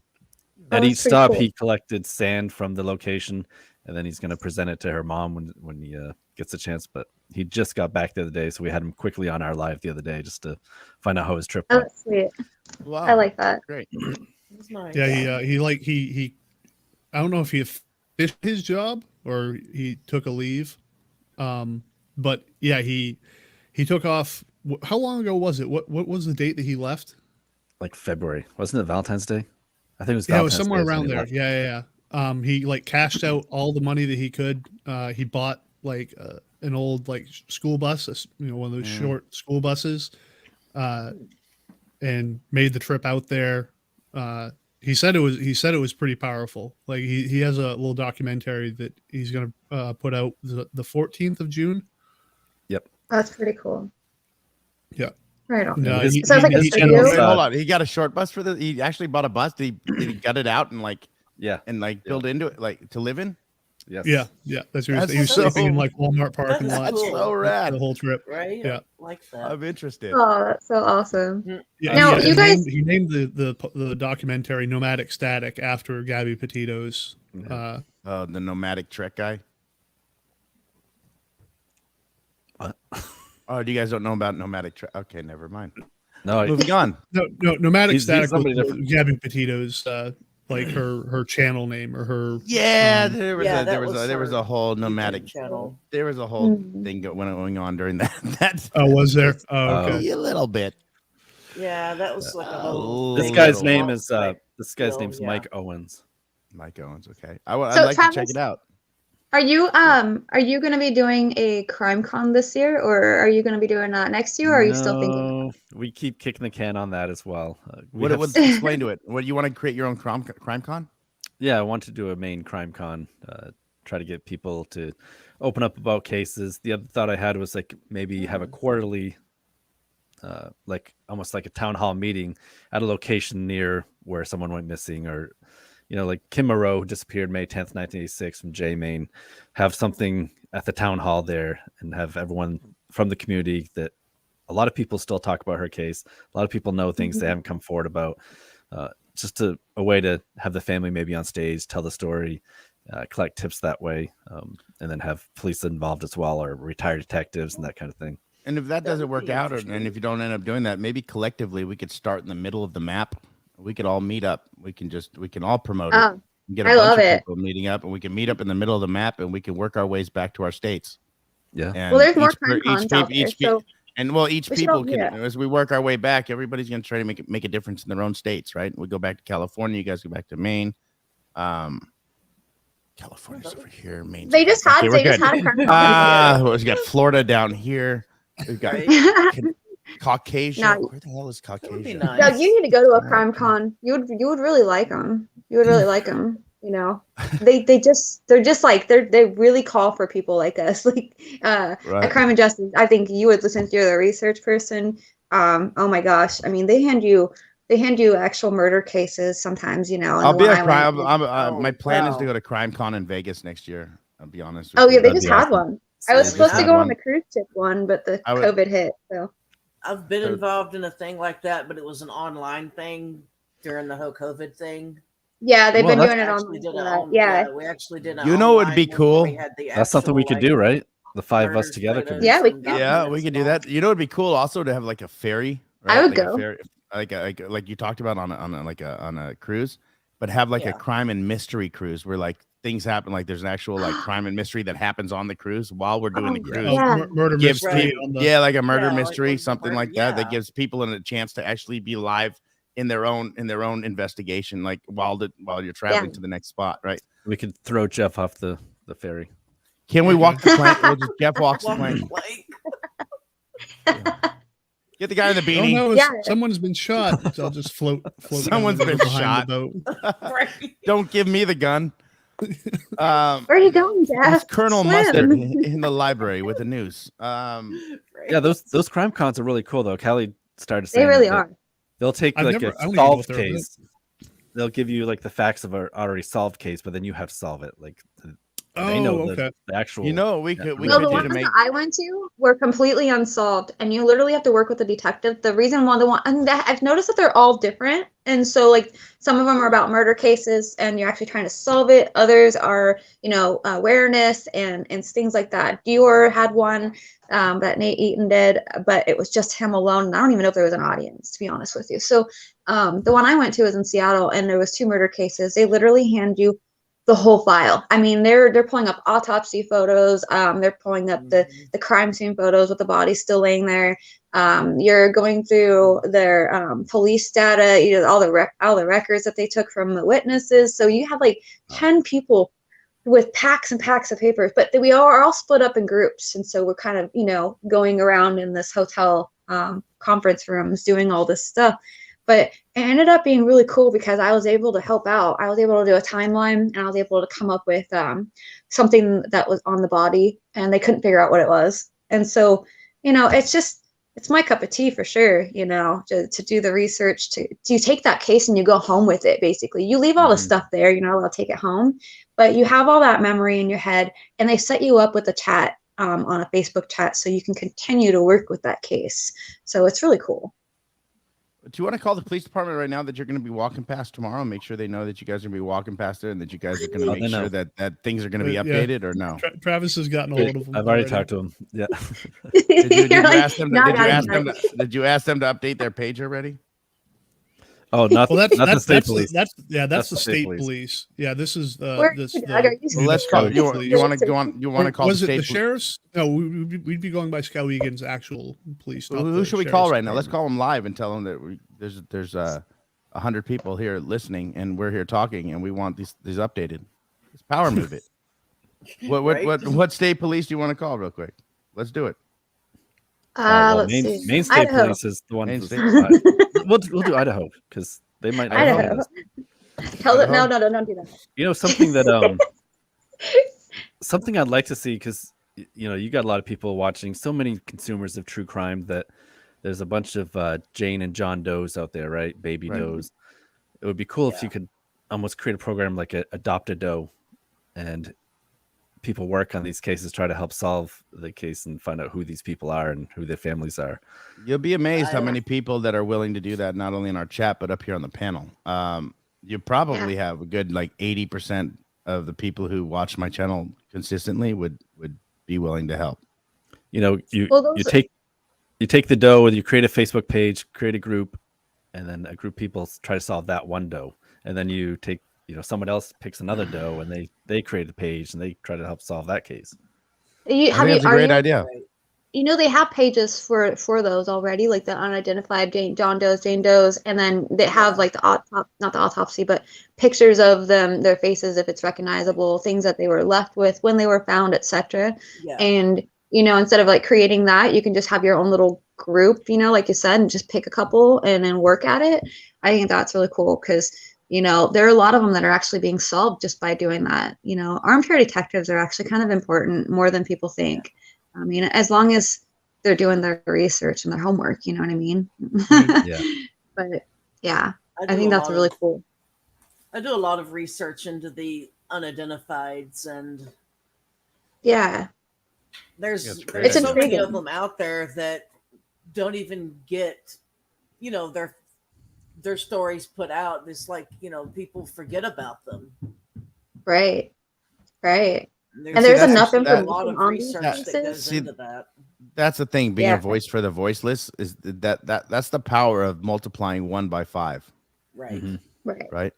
Oh, at that's each pretty stop, cool. he collected sand from the location, and then he's going to present it to her mom when he gets a chance. But he just got back the other day, so we had him quickly on our live the other day just to find out how his trip oh, went. that's sweet. Wow. I like that. Great. It's nice. Yeah, he I don't know if he finished his job or he took a leave. But yeah, he took off. How long ago was it? What was the date that he left? Like February, wasn't it Valentine's Day? I think it was. Yeah, it was Valentine's somewhere Day is when around he there. left. Yeah. He like cashed out all the money that he could. He bought like an old like school bus, one of those short school buses, and made the trip out there. He said it was pretty powerful. Like he has a little documentary that he's gonna put out the 14th of June. Yep. That's pretty cool. Yeah. Right on. No, His- Sounds like his it's for channel you. is, Wait, hold on. He got a short bus for this. He actually bought a bus. Did he gut it out and Yeah. build into it like to live in? Yes. Yeah. That's what That's he was so- sleeping in like Walmart parking That's lots cool. So rad. the whole trip. Right? Yeah. Like that. I'm interested. Oh, that's so awesome. Yeah, Now, he you guys- named the documentary "Nomadic Static" after Gabby Petito's. Yeah. Oh, the nomadic trek guy. What? Oh, you guys don't know about nomadic trek? Okay, never mind. No, Moving on. No, Nomadic He's Static was somebody different. Gabby Petito's like her channel name or her. Yeah, there was Yeah, a there that was was a there was her a whole YouTube nomadic channel. There was a whole Mhm. thing going on during that. That's Oh, was there? Oh, okay. a little bit. Yeah, that was like a A whole. this little guy's bit. name is Still, name's yeah. Mike Owens. Mike Owens. Okay, I'd So, like to check Travis- it out. Are you going to be doing a crime con this year, or are you going to be doing that next year, or are you still thinking? No, we keep kicking the can on that as well. What explain to it? What you want to create your own crime con? Yeah, I want to do a main crime con. Try to get people to open up about cases. The other thought I had was like maybe have a quarterly, like almost like a town hall meeting at a location near where someone went missing, or like Kim Moreau, who disappeared May 10th, 1986 from J Main. Have something at the town hall there and have everyone from the community that a lot of people still talk about her case. A lot of people know things they haven't come forward about. Just a way to have the family maybe on stage, tell the story, collect tips that way, and then have police involved as well, or retired detectives and that kind of thing. And if that That doesn't would work be out, interesting. and if you don't end up doing that, maybe collectively we could start in the middle of the map. We could all meet up. We can all promote it. Oh, And get I a bunch love of it. people meeting up, and we can meet up in the middle of the map, and we can work our ways back to our states. Yeah. And well, there's more each crime per- cons each out peop- there, each pe- so And each we should people all- can, yeah. as we work our way back, everybody's going to try to make a difference in their own states, right? We go back to California, you guys go back to Maine. California's over here, Maine. they just had we're they just good. had a crime con. Well, we got Florida down here. We've got Right? Caucasian. Now- Where the hell is That would be Caucasian? nice. Doug, you need to go to a crime con. You would really like them. You would really like them. They really call for people like us, like at Right. Crime and Justice. I think you would listen if you're the research person. Oh my gosh, I mean, they hand you they hand you actual murder cases sometimes, you know. And I'll the be one a I went crime. to- my plan is to wow. go to CrimeCon in Vegas next year. I'll be honest with Oh you. yeah, they That'd just be had awesome. one. I was They supposed just to had go on one. the cruise ship one, but the I would- COVID hit. So I've been So- involved in a thing like that, but it was an online thing during the whole COVID thing. yeah, they've Well, been that's- doing it Actually online. did for it that. on, Yeah, we actually did it. You know what would be online before we cool? had the That's something we actual, could do, like, right? The 5 of us murders, together could. photos, Yeah, we and could. Yeah, we documents could and do all. that. You know, it'd be cool also to have like a ferry. Right? I would like a go. ferry, like you talked about on a cruise, but have like a Yeah. crime and mystery cruise where like things happen. Like there's an actual like crime and mystery that happens on the cruise while we're doing the Oh, cruise. yeah. Murder Gives mystery people, on the yeah, like a murder Yeah, like mystery, what- something murder- like that. That yeah. gives people a chance to actually be live in their own investigation, like while you're traveling to the next spot, right? We could throw Jeff off the ferry. Can we Okay. walk the plank? We'll just Jeff walks the Walk plank. the plank. Get the guy in the Oh beanie. no, Yeah. someone's been shot. I'll just float down Someone's the river been behind shot. the boat. Right. Don't give me the gun. Where are you going, Jeff? It's Colonel Swim. Mustard in the library with the news. Right. Yeah, those crime cons are really cool though. Callie started They saying really that are. they'll take I've like never- I a don't even know solved what they're about. case. They'll give you like the facts of an already solved case, but then you have to solve it. Like they know Oh, okay. the actual. You know, we could No, the do to ones make. that I went to were completely unsolved, and you literally have to work with a detective. The reason why I've noticed that they're all different, and so like some of them are about murder cases, and you're actually trying to solve it. Others are, awareness and things like that. Dior had one that Nate Eaton did, but it was just him alone, and I don't even know if there was an audience, to be honest with you. So the one I went to was in Seattle, and there was 2 murder cases. They literally hand you the whole file. I mean, they're pulling up autopsy photos. They're pulling up the crime scene photos with the body still laying there. You're going through their police data, all the records that they took from the witnesses. So you have like 10 people with packs and packs of papers, but we are all split up in groups, and so we're kind of going around in this hotel conference rooms doing all this stuff. But it ended up being really cool because I was able to help out. I was able to do a timeline, and I was able to come up with something that was on the body, and they couldn't figure out what it was. And so, it's my cup of tea for sure, to do the research, to take that case and you go home with it, basically. You leave all the stuff there, you're not allowed to take it home, but you have all that memory in your head, and they set you up with a chat on a Facebook chat so you can continue to work with that case. So it's really cool. Do you want to call the police department right now that you're going to be walking past tomorrow and make sure they know that you guys are going to be walking past there and that you guys are going to Oh, make they know. sure that things are going to be Yeah. updated or no? Travis has gotten a hold of them. I've already talked to him. Yeah. Did you You're like, ask them? "No, I Did you got it ask them? tonight." Did you ask them to update their page already? Oh, not Well, not the state police. That's That's the state police. Yeah, this is Where are this. you, Doug? Are you Well, let's call. municipal You want police. to go on? You want to call Was the it the state? sheriff's? No, we'd be going by Skowhegan's actual police. not Who the should we call sheriff's right now? Let's department. call them live and tell them that there's 100 people here listening and we're here talking and we want these updated. Let's power move it. What state police do you want to call real quick? Let's do it. Let's Maine, see. Maine State Idaho. Police is the one. Maine that's- State. we'll do Idaho because they might not Idaho. know this. Tell them, no, don't do that. Something that something I'd like to see, because you got a lot of people watching, so many consumers of true crime, that there's a bunch of Jane and John Does out there, right? Baby Right. does. It would be cool if you could almost create a program like Adopt a Doe, and people work on these cases, try to help solve the case and find out who these people are and who their families are. You'll be amazed how many people that are willing to do that, not only in our chat, but up here on the panel. You probably have a good 80% of the people who watch my channel consistently would be willing to help. You Well, you take the doe, and you create a Facebook page, create a group, and then a group of people try to solve that one doe. And then you take, someone else picks another doe, and they create a page and they try to help solve that case. I think that's a great idea. They have pages for those already, like the unidentified John Does, Jane Does, and then they have like not the autopsy, but pictures of them, their faces, if it's recognizable, things that they were left with when they were found, etc. Yeah. And instead of creating that, you can just have your own little group, like you said, and just pick a couple and then work at it. I think that's really cool because there are a lot of them that are actually being solved just by doing that. Armchair detectives are actually kind of important, more than people think. I mean, as long as they're doing their research and their homework, you know what I mean? Yeah. But Yeah, I I do think a that's lot really of cool. I do a lot of research into the unidentifieds, and Yeah, there's That's great it's there's so many of intriguing. them out there that don't even get, their stories put out. It's like, people forget about them. Right, right. There's And see, there's that's enough actually a that lot information of on these research that goes cases. see into that. that's the thing. Being a Yeah, voice for the voiceless is that's the power of multiplying 1 by 5. Right. Mhm. right, Right,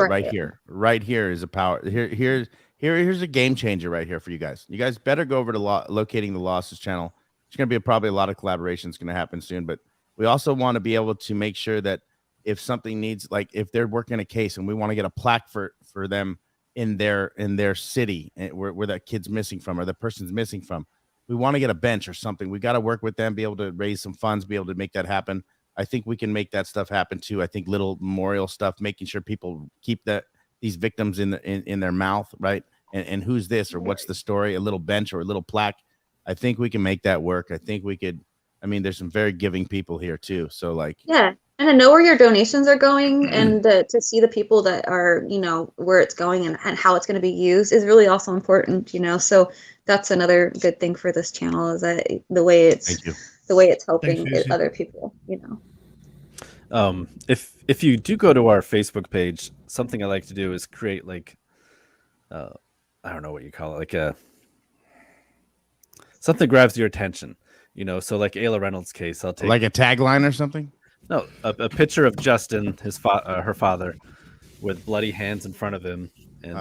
right. right here is a power. Here's a game changer right here for you guys. You guys better go over to locating the losses channel. There's going to be probably a lot of collaborations going to happen soon, but we also want to be able to make sure that if something needs, like if they're working a case and we want to get a plaque for them in their city where that kid's missing from or the person's missing from, we want to get a bench or something. We got to work with them, be able to raise some funds, be able to make that happen. I think we can make that stuff happen too. I think little memorial stuff, making sure people keep these victims in their mouth, right? And who's this or what's the story? A little bench or a little plaque. I think we can make that work. I think we could. I mean, there's some very giving people here too. So like, Yeah, and to know where your donations are going and to see the people that are, where it's going and how it's going to be used is really also important. So that's another good thing for this channel is that the way it's thank you. helping Susie. other people. If you do go to our Facebook page, something I like to do is create like, I don't know what you call it, like something grabs your attention. So like Ayla Reynolds' case, I'll take Like a tagline or something. no a picture of Justin, her father, with bloody hands in front of him, and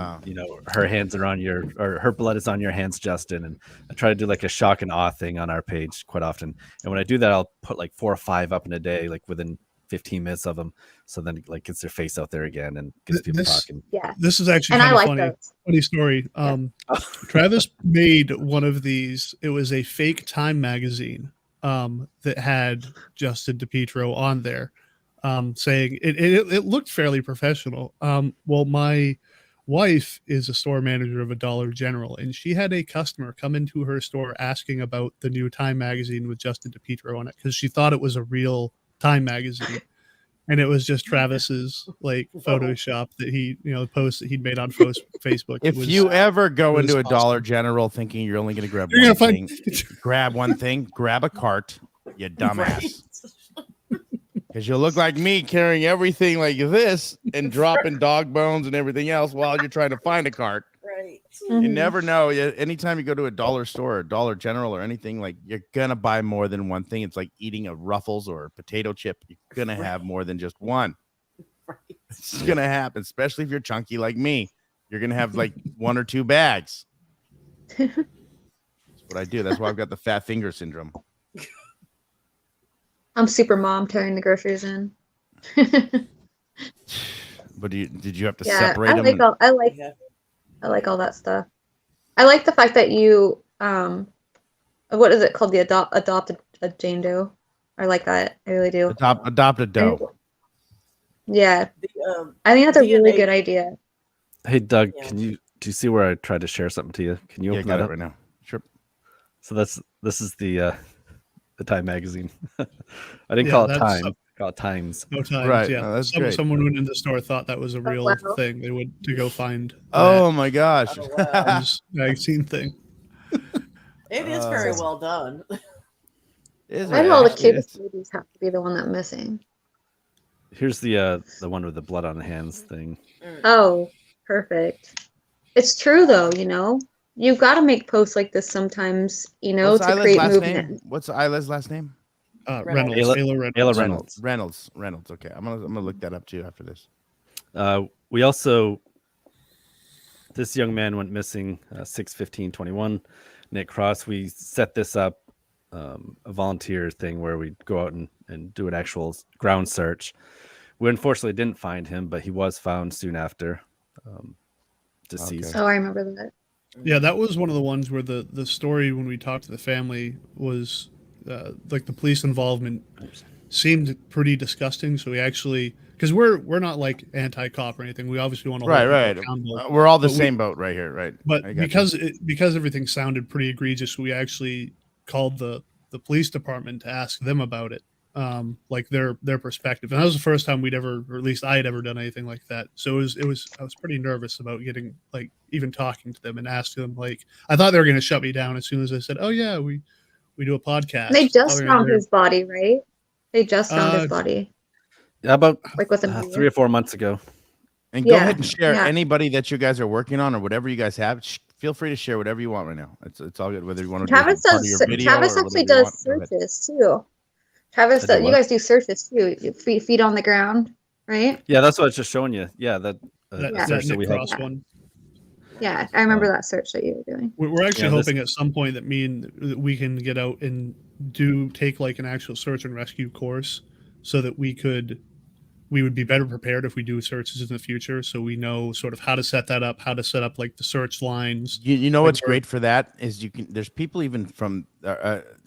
her hands are on her blood is on your hands, Justin. And I try to do like a shock and awe thing on our page quite often. And when I do that, I'll put like 4 or 5 up in a day, like within 15 minutes of them. So then it like gets their face out there again and gets people talking. Yeah, This is actually and I kind of like funny. those. Funny story. Travis made one of these. It was a fake Time magazine that had Justin DePietro on there, saying it looked fairly professional. Well, my wife is a store manager of a Dollar General, and she had a customer come into her store asking about the new Time magazine with Justin DePietro on it because she thought it was a real Time magazine. And it was just Travis's like Photoshop that he, post that he'd made on Facebook. If you ever go it into was a Dollar awesome. General thinking you're only going to grab You're one gonna find- thing, grab one thing, grab a cart, you dumbass. Because you'll look like me carrying everything like this and dropping dog bones and everything else while you're trying to find a cart. Right. You never know. Anytime you go to a dollar store or Dollar General or anything, like you're gonna buy more than one thing. It's like eating a Ruffles or a potato chip. You're gonna have more than just one. Right. It's gonna happen, especially if you're chunky like me. You're gonna have like 1 or 2 bags. That's what I do. That's why I've got the fat finger syndrome. I'm super mom carrying the groceries in. But did you have to Yeah, separate I them? like all, Yeah. I like all that stuff. I like the fact that you what is it called? The adopted a Jane Doe. I like that. I really do. Adopt a doe. Yeah, The, I think that's a really DNA good idea. Hey Doug, Yeah. do you see where I tried to share something to you? Can you Yeah, open got that it up right now. Sure. So this is the Time magazine. I didn't Yeah, call it that's Time. Call it Times. No times, Right. yeah. Oh, that's great. Someone went in the store thought that was a real wow. thing. They went to go find Oh my gosh. Oh, wow. that Times magazine thing. It is very well done. Why do all the Actually, kids' babies have to be the one that's missing? Here's the one with the blood on the hands thing. Oh, perfect. It's true though, you've got to make posts like this sometimes, What's to Isla's create last movement. name? What's Isla's last name? Reynolds. Ayla- Ayla Reynolds. Ayla Reynolds. Reynolds. Okay, I'm gonna look that up too after this. We also, this young man went missing 6/15/21. Nick Cross. We set this up, a volunteer thing where we go out and do an actual ground search. We unfortunately didn't find him, but he was found soon after, deceased. Oh, I remember that. Yeah, that was one of the ones where the story when we talked to the family was like the police involvement seemed pretty disgusting. So we actually, because we're not like anti-cop or anything. We obviously want to hold Right. people accountable. We're all the But same boat right here, right? But I got because everything sounded pretty egregious, we actually called the police department to ask them about it. like their perspective. And that was the first time we'd ever, or at least I had ever done anything like that. So I was pretty nervous about getting like even talking to them and asking them. Like I thought they were going to shut me down as soon as I said, "Oh yeah, we do a podcast." They I thought just they were gonna found hear- his body, right? They just found his Uh, body, Yeah, about like within a 3 year. or 4 months ago. And go Yeah, ahead and share yeah. anybody that you guys are working on or whatever you guys have. Feel free to share whatever you want right now. It's all good. Whether you want to do it Travis as part of does. your video Travis or actually whatever you does want. Go ahead. searches too. Travis, I do you what? guys do searches too. You feet on the ground, right? Yeah, that's what I was just showing you. Yeah, that that, Yeah. search that Nick we had. Cross one. Yeah, I remember that search that you were doing. We're actually Yeah, this- hoping at some point that we can get out and take like an actual search and rescue course, so that we would be better prepared if we do searches in the future. So we know sort of how to set that up, how to set up like the search lines. You know Like what's we're- great for that is there's people even from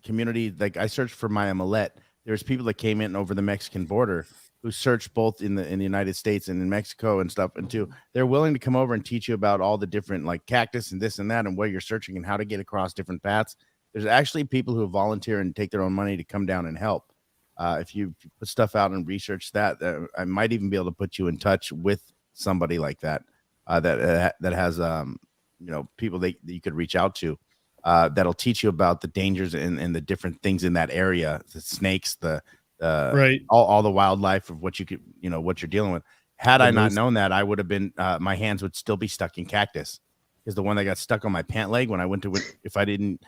community, like I searched for Maya Millet. There's people that came in over the Mexican border who searched both in the United States and in Mexico and stuff. And too, they're willing to come over and teach you about all the different like cactus and this and that and where you're searching and how to get across different paths. There's actually people who volunteer and take their own money to come down and help. If you put stuff out and research that, I might even be able to put you in touch with somebody like that that has people that you could reach out to that'll teach you about the dangers and the different things in that area, the snakes, the right. all the wildlife of what you could what you're dealing with. Had The I not moose. known that, I would have been my hands would still be stuck in cactus. Is the one that got stuck on my pant leg when I went to if I didn't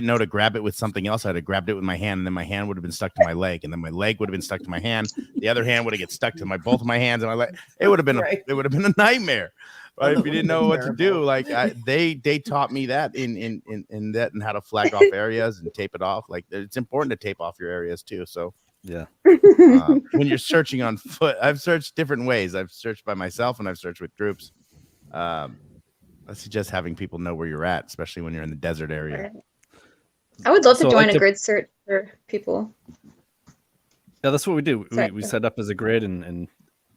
know to grab it with something else, I'd have grabbed it with my hand, and then my hand would have been stuck to my leg, and then my leg would have been stuck to my hand. The other hand would have get stuck to both of my hands and my leg. It would have been Right. it would have been a nightmare. Right? that If you would didn't have know been what to do, terrible. like they taught me that in that and how to flag off areas and tape it off. Like it's important to tape off your areas too. So Yeah. when you're searching on foot, I've searched different ways. I've searched by myself and I've searched with groups. I suggest having people know where you're at, especially when you're in the desert area. I would love to So I join like a to- grid search for people. Yeah, that's what we do. Sorry. We set up as a grid and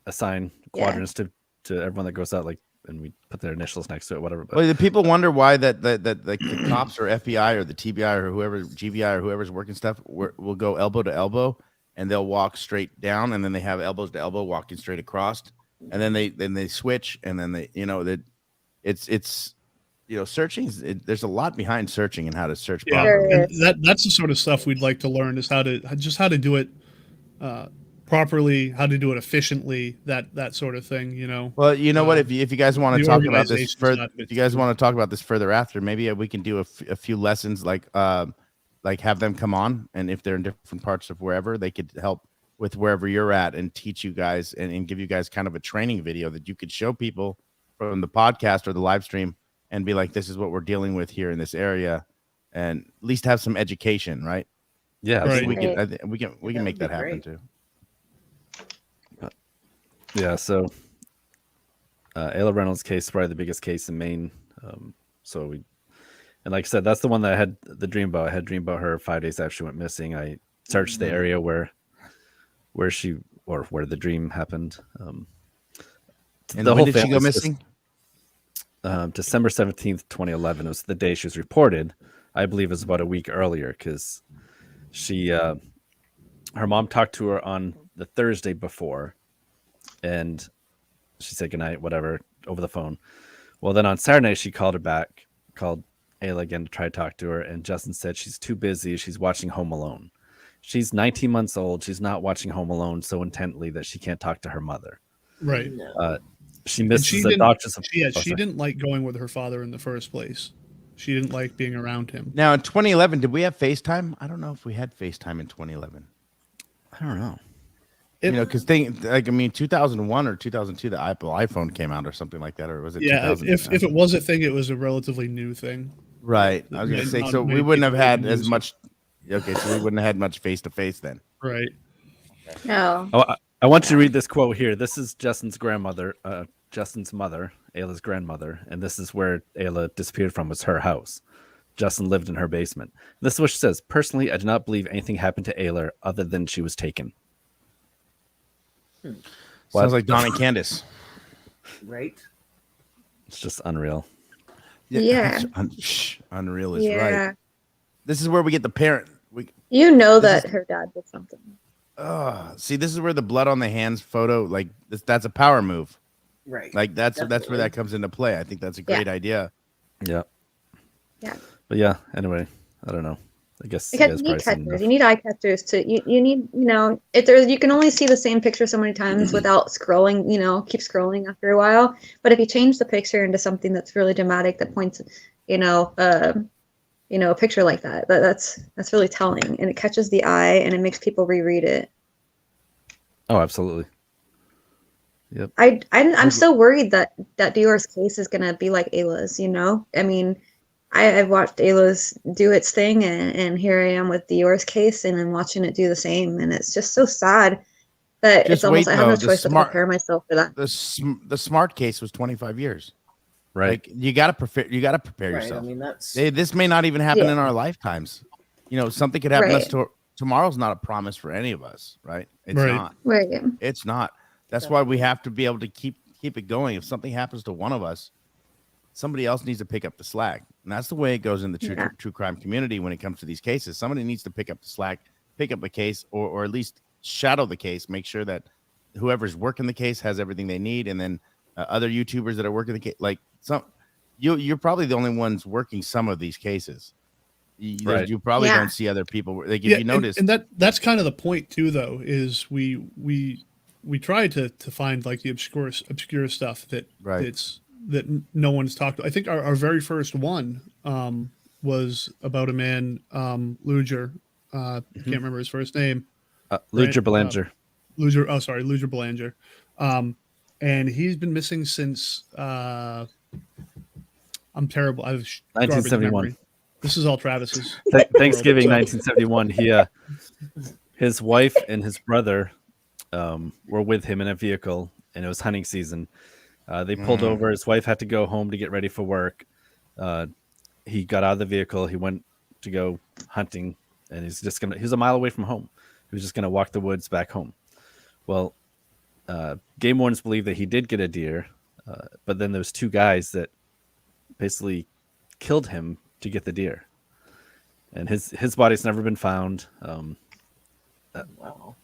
assign Yeah. quadrants to everyone that goes out, like, and we put their initials next to it, whatever. But Well, the people wonder why that the cops or FBI or the TBI or whoever GBI or whoever's working stuff will go elbow to elbow and they'll walk straight down and then they have elbows to elbow walking straight across and then they switch and then they it's searching. There's a lot behind searching and how to search Yeah, properly. and that's the sort of stuff we'd like to learn is how to do it properly, how to do it efficiently, that sort of thing. Well, you know what? If you guys want to the talk about this organization's further, not if you guys want to talk about this further after, maybe we can do a few lessons, like have them come on, and if they're in different parts of wherever, they could help with wherever you're at and teach you guys and give you guys kind of a training video that you could show people from the podcast or the live stream and be like, this is what we're dealing with here in this area, and at least have some education, right? yeah, Right. We absolutely. can we can That make would that be happen great. too. Yeah, so Ayla Reynolds' case is probably the biggest case in Maine. And like I said, that's the one that I had the dream about. I had a dream about her 5 days after she went missing. I searched the area where the dream happened. And the when whole did she go family's just- missing? December 17th, 2011. It was the day she was reported. I believe it was about a week earlier because her mom talked to her on the Thursday before and she said goodnight, whatever, over the phone. Well, then on Saturday, she called Ayla again to try to talk to her. And Justin said she's too busy. She's watching Home Alone. She's 19 months old. She's not watching Home Alone so intently that she can't talk to her mother. Right. No. She And misses the doctor's she sorry. didn't like going with her father in the first place. She didn't like being around him. Now in 2011, did we have FaceTime? I don't know if we had FaceTime in 2011. I don't know. Because 2001 or 2002, the Apple iPhone came out or something like that, or was it? Yeah, 2000? if it was a thing, it was a relatively new thing. Right. I was gonna say, Not so we many wouldn't have people had even as use it. much. Okay, so we wouldn't have had much face to face then. Right. No. Oh, I want you to read this quote here. This is Justin's mother, Ayla's grandmother, and this is where Ayla disappeared from, was her house. Justin lived in her basement. This is what she says. Personally, I do not believe anything happened to Ayla other than she was taken. What? Sounds like Don and Candace. Right. It's just unreal. Yeah. Unreal is Yeah. right. This is where we get the parent. You know This that her dad did something. See, this is where the blood on the hands photo, like that's a power move. Right. Like that's where Definitely. that comes into play. I think that's a great idea. Yeah. Yeah. But yeah, anyway, I don't know. I guess Because you need catchers. You need eye catchers to you need, if there's, you can only see the same picture so many times without scrolling, keep scrolling after a while. But if you change the picture into something that's really dramatic that points, a picture like that's really telling, and it catches the eye and it makes people reread it. Oh, absolutely. Yep. I'm so worried that Dior's case is gonna be like Ayla's. I mean, I've watched Ayla's do its thing, and here I am with Dior's case, and I'm watching it do the same, and it's just so sad that Just it's almost wait, I have no though. choice but to prepare myself for that. The smart case was 25 years. Right. Like you got to prepare. You got to prepare Right. yourself. I mean, that's This may not even happen Yeah. in our lifetimes. Something could happen to us Right. tomorrow's not a promise for any of us, right? It's Right. not. Right. It's not. That's why we have to be able to keep it going. If something happens to one of us, somebody else needs to pick up the slack. And that's the way it goes in the true crime community when it comes to these cases. Somebody needs to pick up the slack, pick up a case, or at least shadow the case, make sure that whoever's working the case has everything they need, and then other YouTubers that are working the case, like you're probably the only ones working some of these cases. You probably don't see other people. Like if you notice, and that's kind of the point too, though, is we try to find like the obscure stuff that that no one's talked about. I think our very first one was about a man, Luger. Can't remember his first name. Luger Belanger. Luger Belanger. And he's been missing since I'm terrible. I have 1971. This is all Travis's. Thanksgiving 1971. His wife and his brother were with him in a vehicle, and it was hunting season. They pulled over. His wife had to go home to get ready for work. He got out of the vehicle. He went to go hunting, and he was a mile away from home. He was just going to walk the woods back home. Well, game wardens believe that he did get a deer, but then there's two guys that basically killed him to get the deer, and his body's never been found. wow.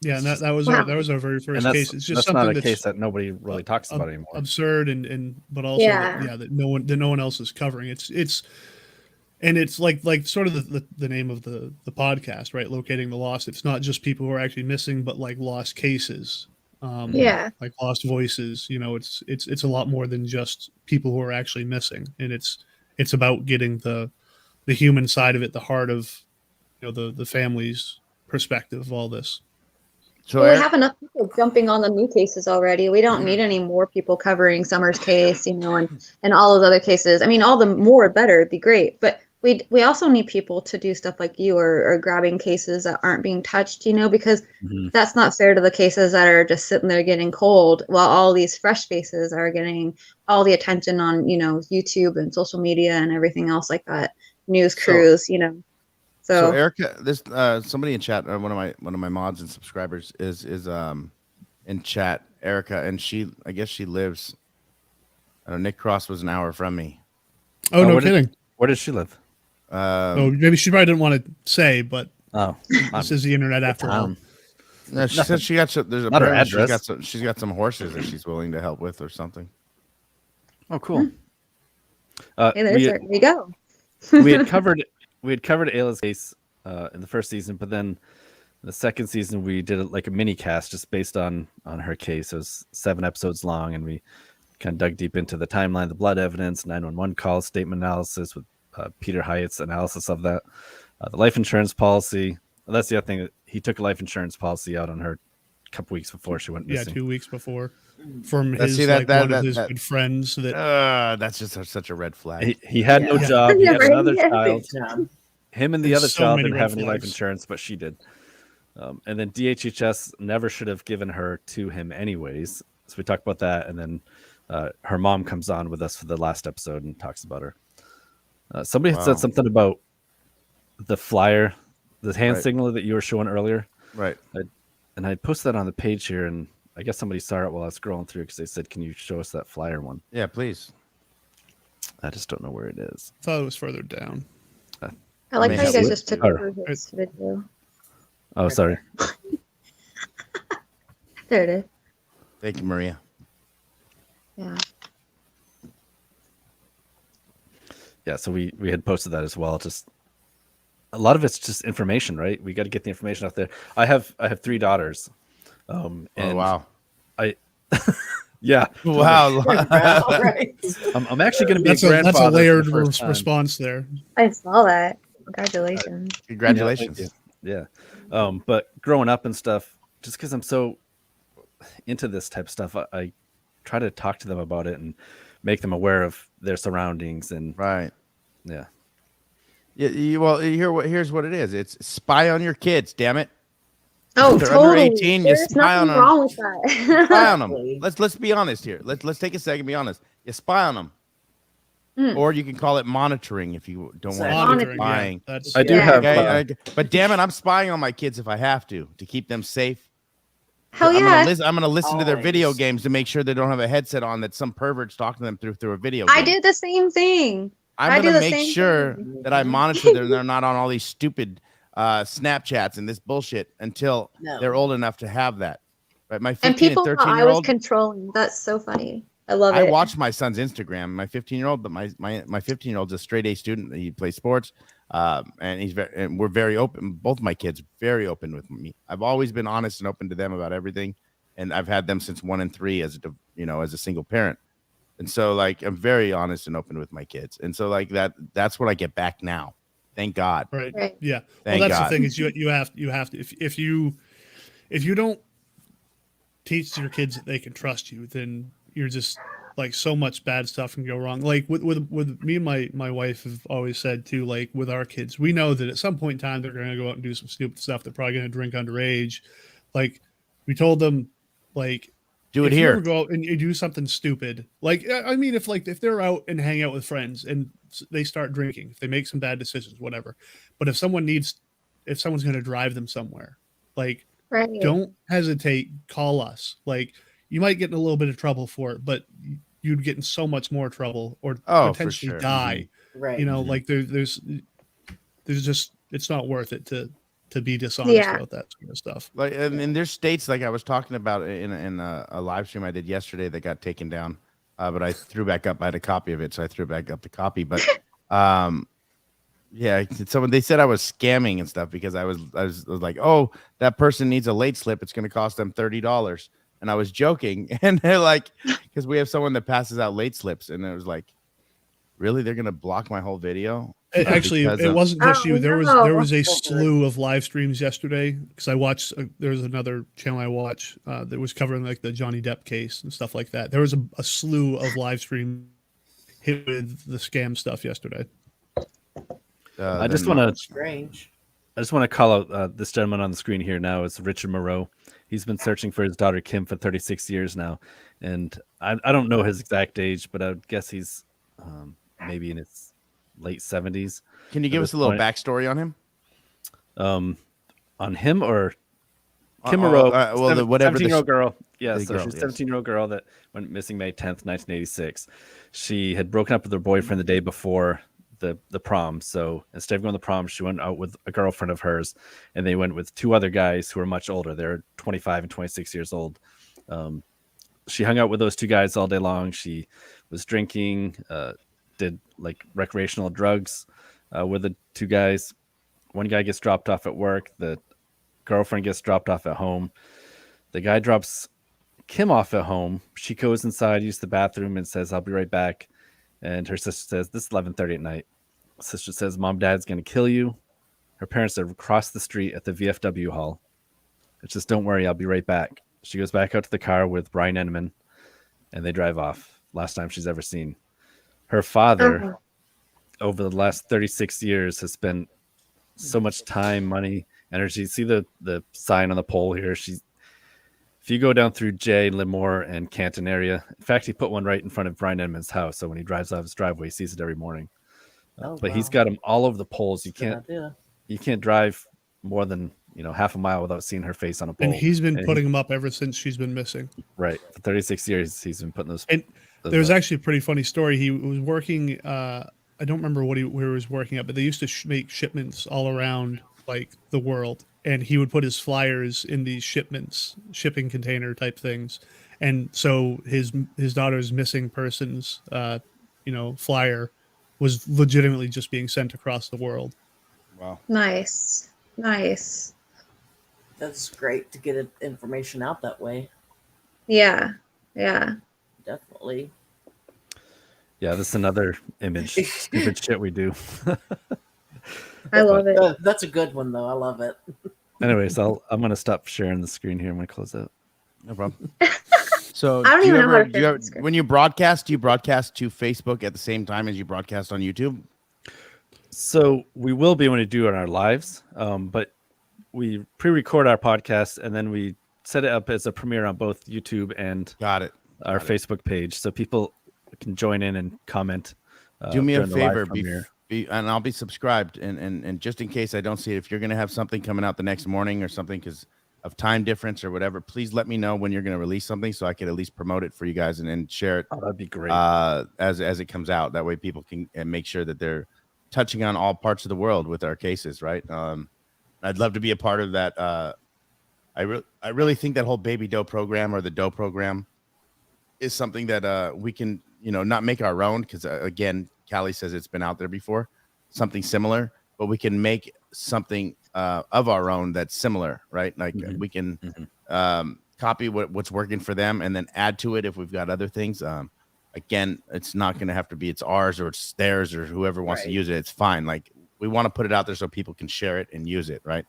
Yeah, and that was our very first case. It's just that's not something a case that nobody really talks about anymore. Absurd and but also that no one else is covering. It's like sort of the name of the podcast, right? Locating the lost. It's not just people who are actually missing, but like lost cases. Like lost voices. It's a lot more than just people who are actually missing, and it's about getting the human side of it, the heart of the family's perspective of all this. So we have enough people jumping on the new cases already. We don't need any more people covering Summer's case, and all those other cases. I mean, all the more better, it'd be great. But we also need people to do stuff like you or grabbing cases that aren't being touched, because that's not fair to the cases that are just sitting there getting cold, while all these fresh faces are getting all the attention on, YouTube and social media and everything else like that. News crews, So Erica, this somebody in chat, one of my mods and subscribers is in chat, Erica, and I guess she lives. I don't know, Nick Cross was an hour from me. Oh, no kidding. Where does she live? Maybe she probably didn't want to say, but this is the internet after all. No, she said she got there's Not her a address. she's got some horses that she's willing to help with or something. Oh, cool. Hey, there you go. we had covered Ayla's case in the first season, but then the second season we did like a mini cast just based on her case. It was 7 episodes long, and we kind of dug deep into the timeline, the blood evidence, 911 calls, statement analysis with Peter Hyatt's analysis of that, the life insurance policy. Well, that's the other thing. He took a life insurance policy out on her a couple weeks before she went missing. 2 weeks before. From Let's his see that- one of his good friends. That's just such a red flag. He had no job. He had another child. Time. Him and the There's other so child many didn't red have any life flags. insurance, but she did. And then DHHS never should have given her to him anyways. So we talked about that. And then her mom comes on with us for the last episode and talks about her. Somebody had said something about the flyer, the hand signal that you were showing earlier. Right. And I posted that on the page here, and I guess somebody saw it while I was scrolling through because they said, "Can you show us that flyer one?" Yeah, please. I just don't know where it is. I thought it was further down. I like how you guys just took over his video. Maybe. Right. It's Oh, Right sorry. There it is. Thank you, Maria. Yeah. Yeah, so we had posted that as well. Just a lot of it's just information, right? We got to get the information out there. I have 3 daughters, Oh and wow. I yeah, Wow. Wow, right. I'm actually going to be That's a a grandfather layered for the first time. response there. I saw that. Congratulations. Yeah, thank Congratulations. you. Yeah, but growing up and stuff, just because I'm so into this type of stuff, I try to talk to them about it and make them aware of their surroundings. And Right. yeah, Well, here's what it is. It's spy on your kids, damn it. Oh, If they're under totally. 18, you There's spy on nothing them. wrong with that. Spy on them. Exactly. Let's be honest here. Let's take a second and be honest. You spy on them. Mm. Or you can call it monitoring if you don't want to Monitoring, yeah, spying. that's I do Yeah. have. Okay, but damn it, I'm spying on my kids if I have to keep them safe. Hell I'm yeah. gonna listen to their video Always. games to make sure they don't have a headset on that some pervert's talking to them through a video I game. did the same thing. I I'm do gonna the make same sure thing. that I monitor them. They're not on all these stupid Snapchats and this bullshit until No. they're old enough to have that. Right? My And 15 and people thought 13 I year was old. controlling. That's so funny. I love I it. watch my son's Instagram. My 15-year-old, but my 15-year-old's a straight A student. He plays sports, and and we're very open. Both my kids very open with me. I've always been honest and open to them about everything, and I've had them since 1 and 3 as a single parent. And so like I'm very honest and open with my kids, and so like that's what I get back now. Thank God. right. Right. Yeah. Thank well, that's God. the thing is you have to if you don't teach your kids that they can trust you, then you're just like so much bad stuff can go wrong. Like with me and my wife have always said too, like with our kids, we know that at some point in time they're going to go out and do some stupid stuff. They're probably going to drink underage. Like we told them, like Do it if you ever here. go out and you do something stupid, like I mean, if they're out and hang out with friends and they start drinking, if they make some bad decisions, whatever. But if someone's going to drive them somewhere, like Right. don't hesitate, call us. Like you might get in a little bit of trouble for it, but you'd get in so much more trouble or Oh, for potentially sure. die. Right. You know, Mhm. like there's just it's not worth it to be dishonest Yeah. about that sort of stuff. Like and there's states like I was talking about in a live stream I did yesterday that got taken down, but I threw back up. I had a copy of it, so I threw back up the copy. But yeah, someone they said I was scamming and stuff because I was like, oh, that person needs a late slip. It's going to cost them $30, and I was joking, and they're like, because we have someone that passes out late slips, and it was like, really, they're going to block my whole video? Actually, Because it of- wasn't just Oh, you. There no. was a Go for it. slew of live streams yesterday because I watched. There was another channel I watch that was covering like the Johnny Depp case and stuff like that. There was a slew of live stream hit with the scam stuff yesterday. I just then- want to Strange. call out this gentleman on the screen here now. It's Richard Moreau. He's been searching for his daughter Kim for 36 years now, and I don't know his exact age, but I would guess he's maybe in his late 70s. Can you give at us a this little point. backstory on him? On him or Kim Oh, Moreau? well, whatever the 17-year-old girl. Yeah, the so girl, she's a yes. 17-year-old girl that went missing May 10th, 1986. She had broken up with her boyfriend the day before the prom. So instead of going to the prom, she went out with a girlfriend of hers, and they went with 2 other guys who were much older. They're 25 and 26 years old. She hung out with those 2 guys all day long. She was drinking, did like recreational drugs with the 2 guys. One guy gets dropped off at work. The girlfriend gets dropped off at home. The guy drops Kim off at home. She goes inside, uses the bathroom, and says, "I'll be right back." And her sister says, "This is 11:30 at night." Sister says, "Mom, Dad's going to kill you." Her parents are across the street at the VFW hall. It's just, "Don't worry, I'll be right back." She goes back out to the car with Brian Enneman, and they drive off. Last time she's ever seen. Her father, Uh-huh. over the last 36 years, has spent so much time, money, energy. See the sign on the pole here? If you go down through Jay, Livermore, and Canton area, in fact, he put one right in front of Brian Edmonds' house. So when he drives out his driveway, he sees it every morning. Oh, But he's wow. got them all over the poles. You Good can't idea. drive more than half a mile without seeing her face on a pole. And he's been And putting them up ever since she's been missing. right for 36 years. He's been putting those. And those there's up. actually a pretty funny story. He was working. I don't remember where he was working at, but they used to make shipments all around like the world, and he would put his flyers in these shipping container type things, and so his daughter's missing persons flyer was legitimately just being sent across the world. Wow. Nice. Nice. That's great to get information out that way. Yeah. Yeah. Definitely. Yeah, this is another stupid shit we do. I love it. That's a good one, though. I love it. Anyways, I'm gonna stop sharing the screen here. I'm gonna close out. No problem. So I don't do you even know how ever, to do you share ever, the screen. when you broadcast, do you broadcast to Facebook at the same time as you broadcast on YouTube? So we will be when we do it on our lives, but we pre-record our podcast and then we set it up as a premiere on both YouTube and Got it. our Got it. Facebook page, so people can join in and comment. Do me a during the live favor, premiere. and I'll be subscribed. And just in case I don't see it, if you're going to have something coming out the next morning or something because of time difference or whatever, please let me know when you're going to release something so I can at least promote it for you guys and share it Oh, that'd be great. as it cocomes out. That way people can make sure that they're touching on all parts of the world with our cases, right? I'd love to be a part of that. I really think that whole baby doe program or the doe program is something that we can, not make our own because again, Callie says it's been out there before, something similar, but we can make something of our own that's similar, right? Like we can copy what's working for them and then add to it if we've got other things. Again, it's not going to have to be it's ours or it's theirs or whoever wants to use it. It's fine. Like we want to put it out there so people can share it and use it, right?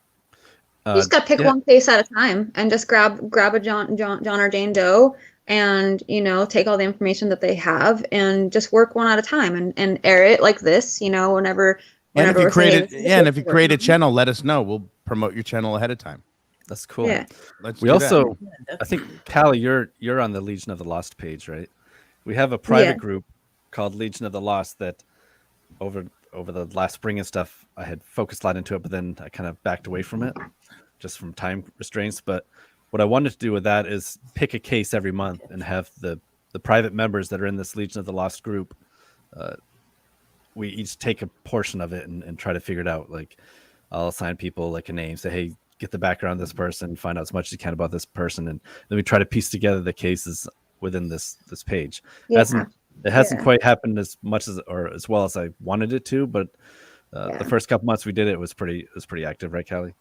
You just gotta pick one case at a time and just grab a John or Jane Doe and take all the information that they have and just work one at a time and air it like this, whenever. And if you we're create saying it, and if you create a channel, let us know. We'll promote your channel ahead of time. That's cool. Yeah. We also, I think, Callie, you're on the Legion of the Lost page, right? We have a private group called Legion of the Lost that over the last spring and stuff, I had focused a lot into it, but then I kind of backed away from it just from time restraints. But what I wanted to do with that is pick a case every month and have the private members that are in this Legion of the Lost group, we each take a portion of it and try to figure it out. Like I'll assign people like a name, say, hey, get the background of this person, find out as much as you can about this person. And then we try to piece together the cases within this page. Yeah. It hasn't quite happened as much as or as well as I wanted it to, but the first couple months we did it was pretty active, right, Callie?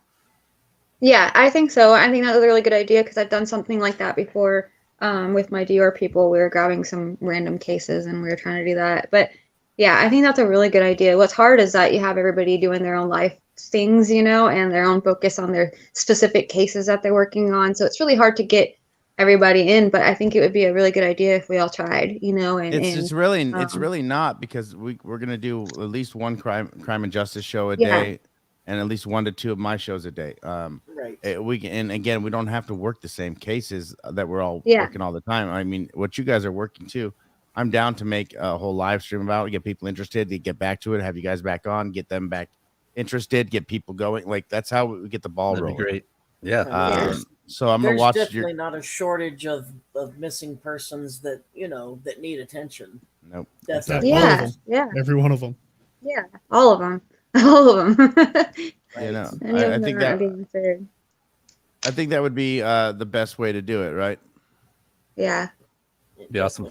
Yeah, I think so. I think that was a really good idea because I've done something like that before with my Dior people. We were grabbing some random cases and we were trying to do that. But yeah, I think that's a really good idea. What's hard is that you have everybody doing their own life things, and their own focus on their specific cases that they're working on. So it's really hard to get everybody in, but I think it would be a really good idea if we all tried, and it's really not because we're gonna do at least one crime and justice show a day, and at least 1 to 2 of my shows a day. Right. And again, we don't have to work the same cases that we're all working all the time. I mean, what you guys are working too. I'm down to make a whole live stream about it, get people interested, to get back to it, have you guys back on, get them back interested, get people going. Like that's how we get the ball rolling. That'd be great. Yeah. So I'm gonna watch. There's definitely not a shortage of missing persons that that need attention. Nope. Definitely. Yeah. Every one of them. Yeah, all of them. All of them. I think that would be the best way to do it, right? Yeah. Be awesome.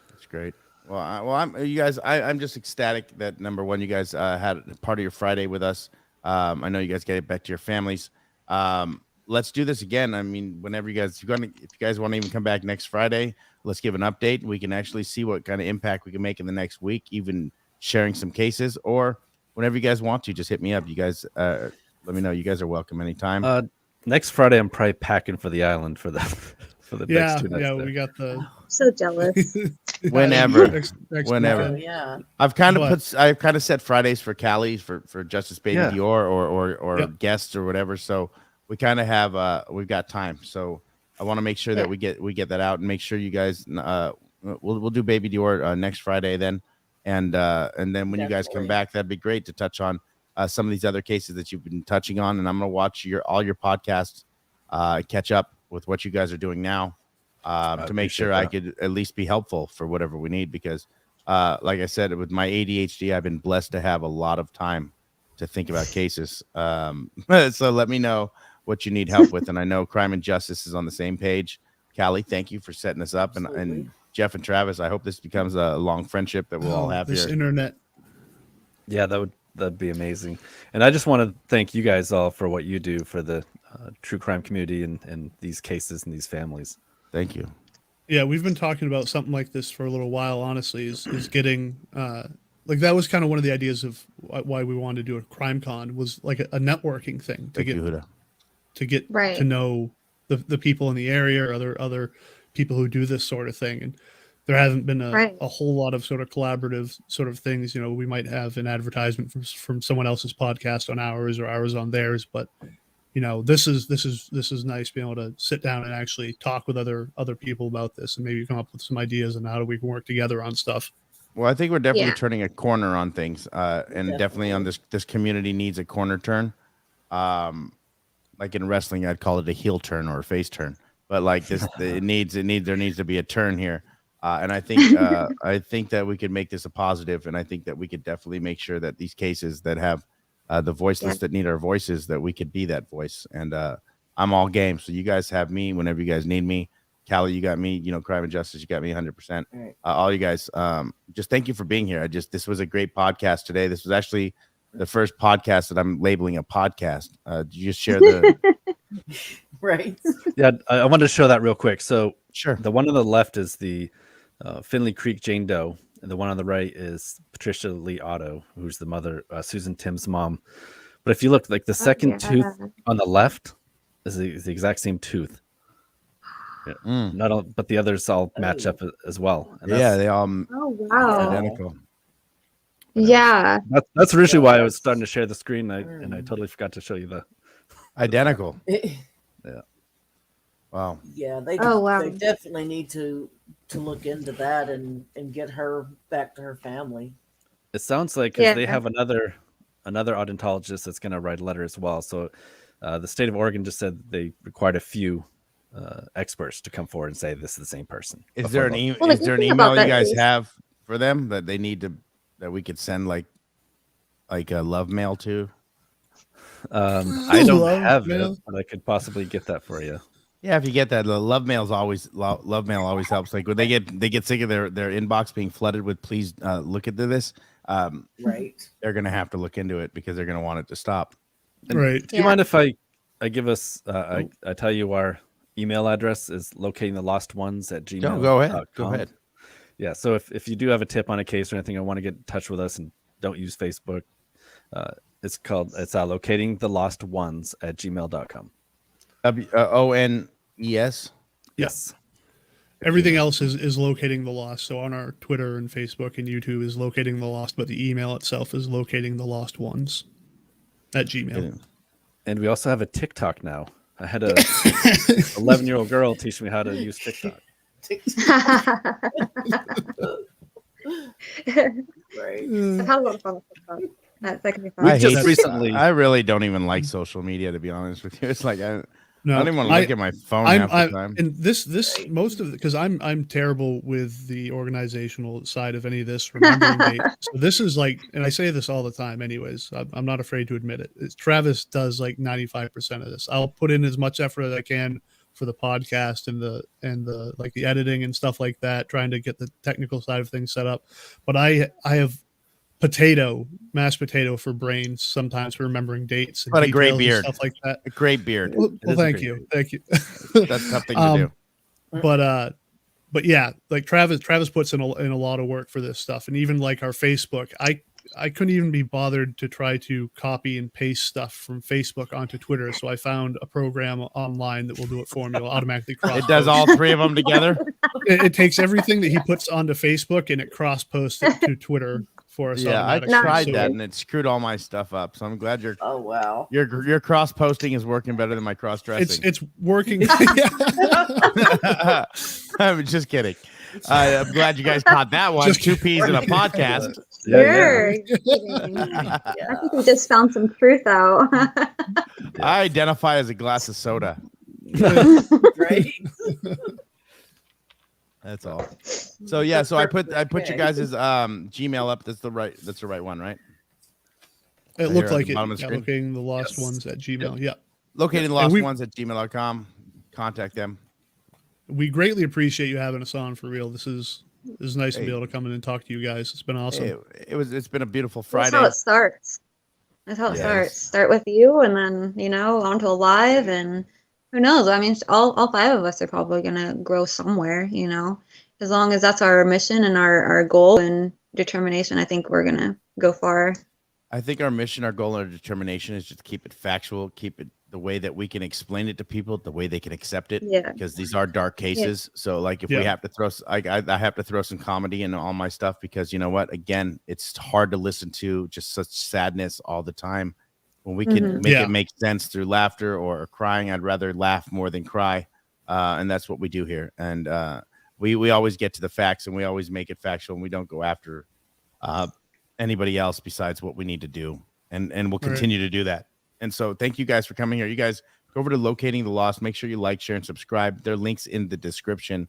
That's great. Well, I'm just ecstatic that number one, you guys had part of your Friday with us. I know you guys get back to your families. Let's do this again. I mean, whenever if you guys want to even come back next Friday, let's give an update. We can actually see what kind of impact we can make in the next week, even sharing some cases, or whenever you guys want to, just hit me up. You guys, let me know. You guys are welcome anytime. Next Friday, I'm probably packing for the island for the next 2 nights. Yeah, there. we got the. So jealous. Whenever. Next Whenever. weekend. Yeah. I've kind of set Fridays for Callie for Justice Baby Dior or guests or whatever. So we kind of have we've got time. So I want to make sure that we get that out and make sure you guys we'll do Baby Dior next Friday then. And then when you guys come back, that'd be great to touch on some of these other cases that you've been touching on. And I'm going to watch all your podcasts, catch up with what you guys are doing now to make sure I could at least be helpful for whatever we need. Because like I said, with my ADHD, I've been blessed to have a lot of time to think about cases. So let me know what you need help with. And I know Crime and Justice is on the same page. Callie, thank you for setting this up. And Jeff and Travis, I hope this becomes a long friendship that we'll all have this here. internet. Yeah, that'd be amazing. And I just want to thank you guys all for what you do for the true crime community and these cases and these families. Thank you. Yeah, we've been talking about something like this for a little while, honestly, is getting like that was kind of one of the ideas of why we wanted to do a crime con, was like a networking thing to Thank you, Huda. get Right. to know the people in the area or other people who do this sort of thing. And there hasn't been a whole lot of sort of collaborative sort of things. You know, we might have an advertisement from someone else's podcast on ours or ours on theirs, but you know, this is nice being able to sit down and actually talk with other people about this and maybe come up with some ideas on how we can work together on stuff. Well, I think we're definitely turning a corner on things, and definitely on this community needs a corner turn. Like in wrestling, I'd call it a heel turn or a face turn. But like this, there needs to be a turn here. And I think that we could make this a positive, and I think that we could definitely make sure that these cases that have the voiceless that need our voices, that we could be that voice. And I'm all game. So you guys have me whenever you guys need me. Callie, you got me. You know, Crime and Justice, you got me 100%. All you guys, just thank you for being here. This was a great podcast today. This was actually the first podcast that I'm labeling a podcast. Did you just share the Right? Yeah, I wanted to show that real quick. So Sure. the one on the left is the Finley Creek Jane Doe, and the one on the right is Patricia Lee Otto, who's the mother, Susan Tim's mom. But if you look, like the second tooth on the left is the exact same tooth. Yeah. Not all, but the others all match up as well. And they all Oh wow. identical. Yeah. That's originally why I was starting to share the screen, and I totally forgot to show you the Identical. Yeah. Wow. Yeah, they wow. they definitely need to look into that and get her back to her family. It sounds like 'cause they have another odontologist that's going to write a letter as well. So the state of Oregon just said they required a few experts to come forward and say this is the same person. Is there an email you guys have for them that they need to, that we could send like a love mail to? I don't have it, but I could possibly get that for you. Yeah, if you get that, the love mail always helps. Like when they get sick of their inbox being flooded with please look into this. Right. They're gonna have to look into it because they're gonna want it to stop. And Right. Do you mind if I give us I tell you our email address is locatingthelostones@gmail.com. Go ahead. Yeah, so if you do have a tip on a case or anything, I want to get in touch with us and don't use Facebook. It's locatingthelostones@gmail.com. ONES. Yes. Everything else is locating the lost. So on our Twitter and Facebook and YouTube is locating the lost, but the email itself is locating the lost ones at Gmail. And we also have a TikTok now. I had a 11-year-old girl teach me how to use TikTok. Right. I've had a lot of fun with TikTok. That can be fun. I just recently. I really don't even like social media, to be honest with you. It's like I don't even want to look at my phone half the time. And this most of because I'm terrible with the organizational side of any of this remembering dates. So this is like, and I say this all the time anyways, I'm not afraid to admit it. Travis does like 95% of this. I'll put in as much effort as I can for the podcast and the like the editing and stuff like that, trying to get the technical side of things set up. But I have mashed potato for brains sometimes for remembering dates and but a great beard, stuff like that. A great beard. Well, thank you. That's a tough thing to do. But yeah, like Travis puts in a lot of work for this stuff, and even like our Facebook, I couldn't even be bothered to try to copy and paste stuff from Facebook onto Twitter, so I found a program online that will do it for me. It'll automatically cross. It does all three of them together. It takes everything that he puts onto Facebook and it cross posts it to Twitter for us. Yeah, I tried that and it screwed all my stuff up. So I'm glad your cross posting is working better than my cross dressing. It's working. I'm just kidding. I'm glad you guys caught that one. Just two peas in a podcast. Sure. I think we just found some truth out. I identify as a glass of soda. Right. That's all. So yeah, so I put you guys' Gmail up. That's the right one, right? It Right looked here at like the it. bottom of the Yeah, screen? locating the lost Yes. ones at Gmail. Yeah. Locating And lost ones at gmail.com. Contact them. We greatly appreciate you having us on for real. This is nice to Hey. be able to come in and talk to you guys. It's been awesome. It's been a beautiful That's Friday. how it starts. That's how it Yes. starts. Start with you, and then onto a live, and who knows? I mean, all five of us are probably gonna grow somewhere. As long as that's our mission and our goal and determination, I think we're gonna go far. I think our mission, our goal, and our determination is just to keep it factual, keep it the way that we can explain it to people, the way they can accept it. Yeah. Because these are dark cases. So, like, if we Yeah. have to throw, I have to throw some comedy in all my stuff because you know what? Again, it's hard to listen to just such sadness all the time. When we can make Yeah. it make sense through laughter or crying, I'd rather laugh more than cry, and that's what we do here. And we always get to the facts, and we always make it factual, and we don't go after anybody else besides what we need to do, and we'll continue to do that. And so thank you guys for coming here. You guys go over to Locating the Lost. Make sure you like, share, and subscribe. There are links in the description.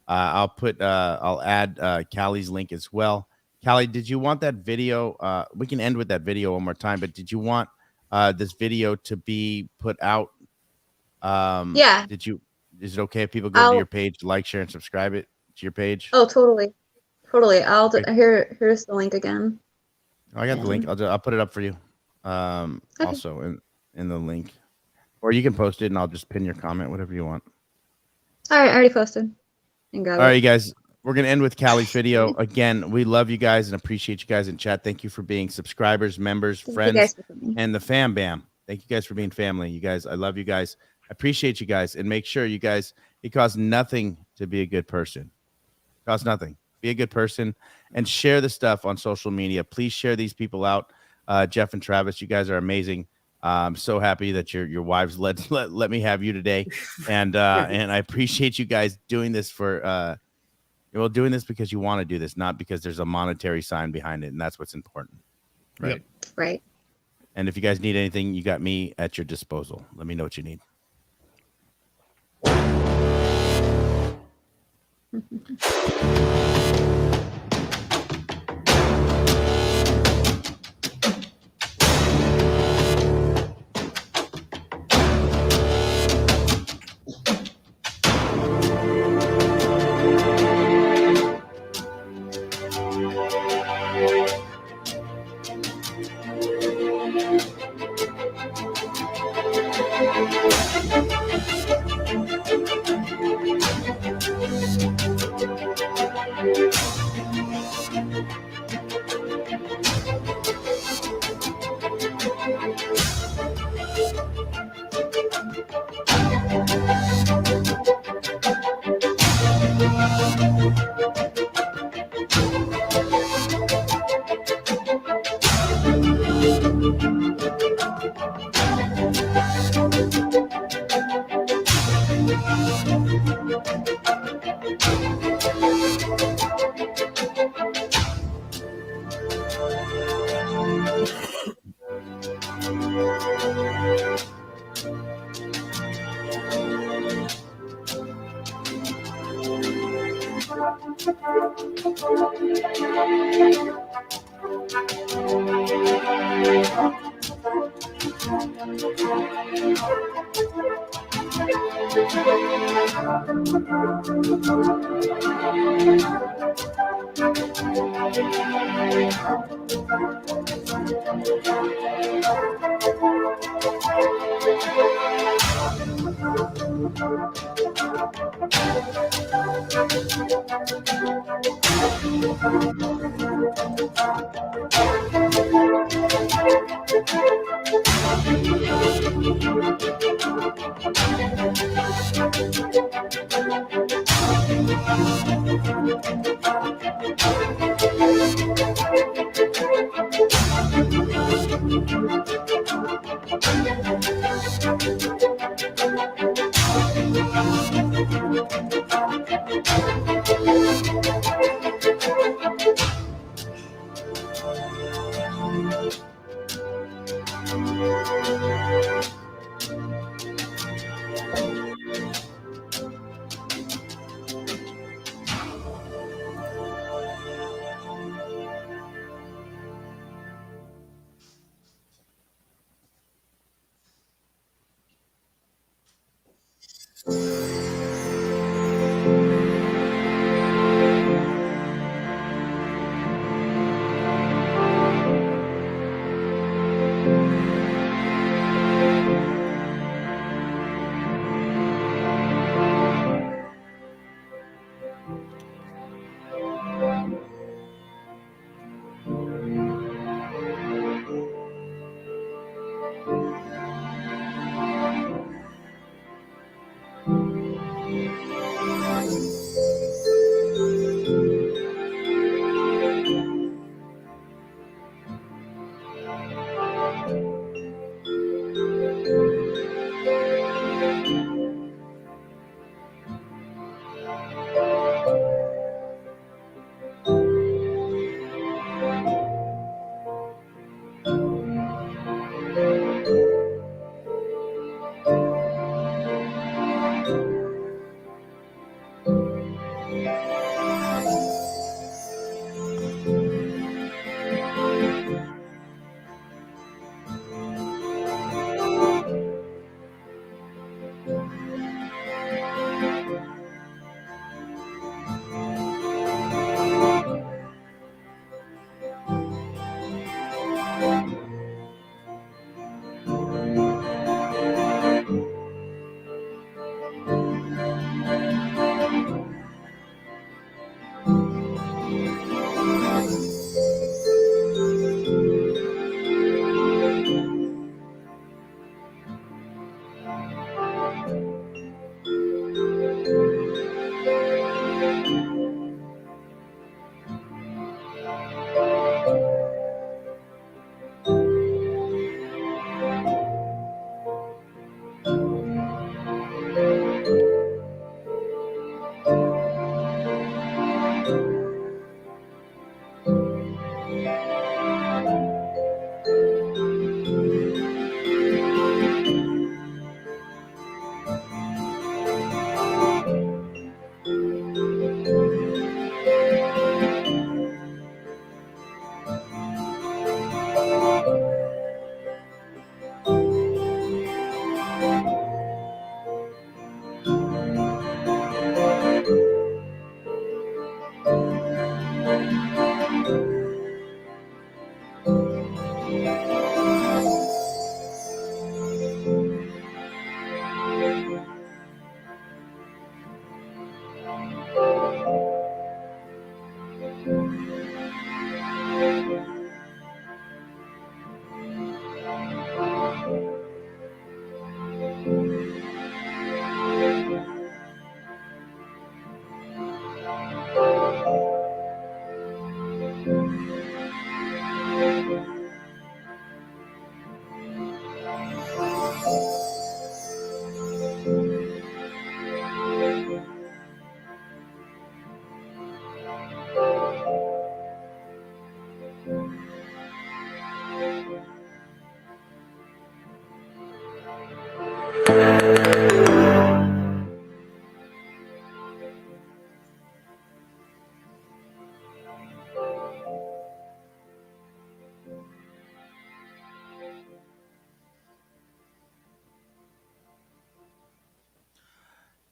I'll add Callie's link as well. Callie, did you want that video? We can end with that video one more time, but did you want this video to be put out? Yeah. Is it okay if people go to your page, like, share, and subscribe it to your page? Oh, totally. Here's the link again. I got the link. I'll put it up for you. Also in the link, or you can post it and I'll just pin your comment, whatever you want. All right, I already posted. And All right, you guys, we're gonna end with Callie's video. Again, we love you guys and appreciate you guys in chat. Thank you for being subscribers, members, friends, and the fam bam. Thank you guys for being family. You guys, I love you guys. I appreciate you guys, and make sure you guys, it costs nothing to be a good person. It costs nothing. Be a good person and share the stuff on social media. Please share these people out. Jeff and Travis, you guys are amazing. I'm so happy that your wives let me have you today, and I appreciate you guys doing this doing this because you want to do this, not because there's a monetary sign behind it, and that's what's important. Right. Yep. Right. And if you guys need anything, you got me at your disposal. Let me know what you need.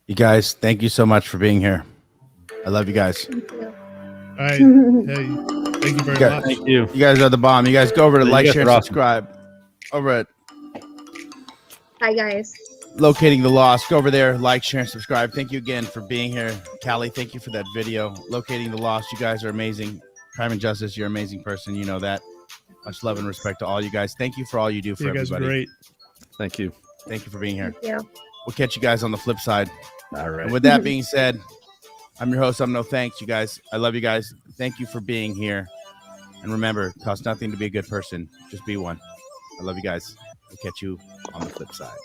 You guys, thank you so much for being here. I love you guys. Thank you. All right. Hey, thank you very Yeah, much. Thank you. You guys are the bomb. You guys go over to You like, guys share, are and awesome. subscribe. Over at Bye, guys. Locating the Lost. Go over there, like, share, and subscribe. Thank you again for being here. Callie, thank you for that video. Locating the Lost. You guys are amazing. Crime and Justice, you're an amazing person. You know that. Much love and respect to all you guys. Thank you for all you do for You guys are everybody. great. Thank you. Thank you for being here. Thank you. We'll catch you guys on the flip side. All right. And with that being said, I'm your host. I'm No Thanks, you guys. I love you guys. Thank you for being here. And remember, it costs nothing to be a good person. Just be one. I love you guys. We'll catch you on the flip side.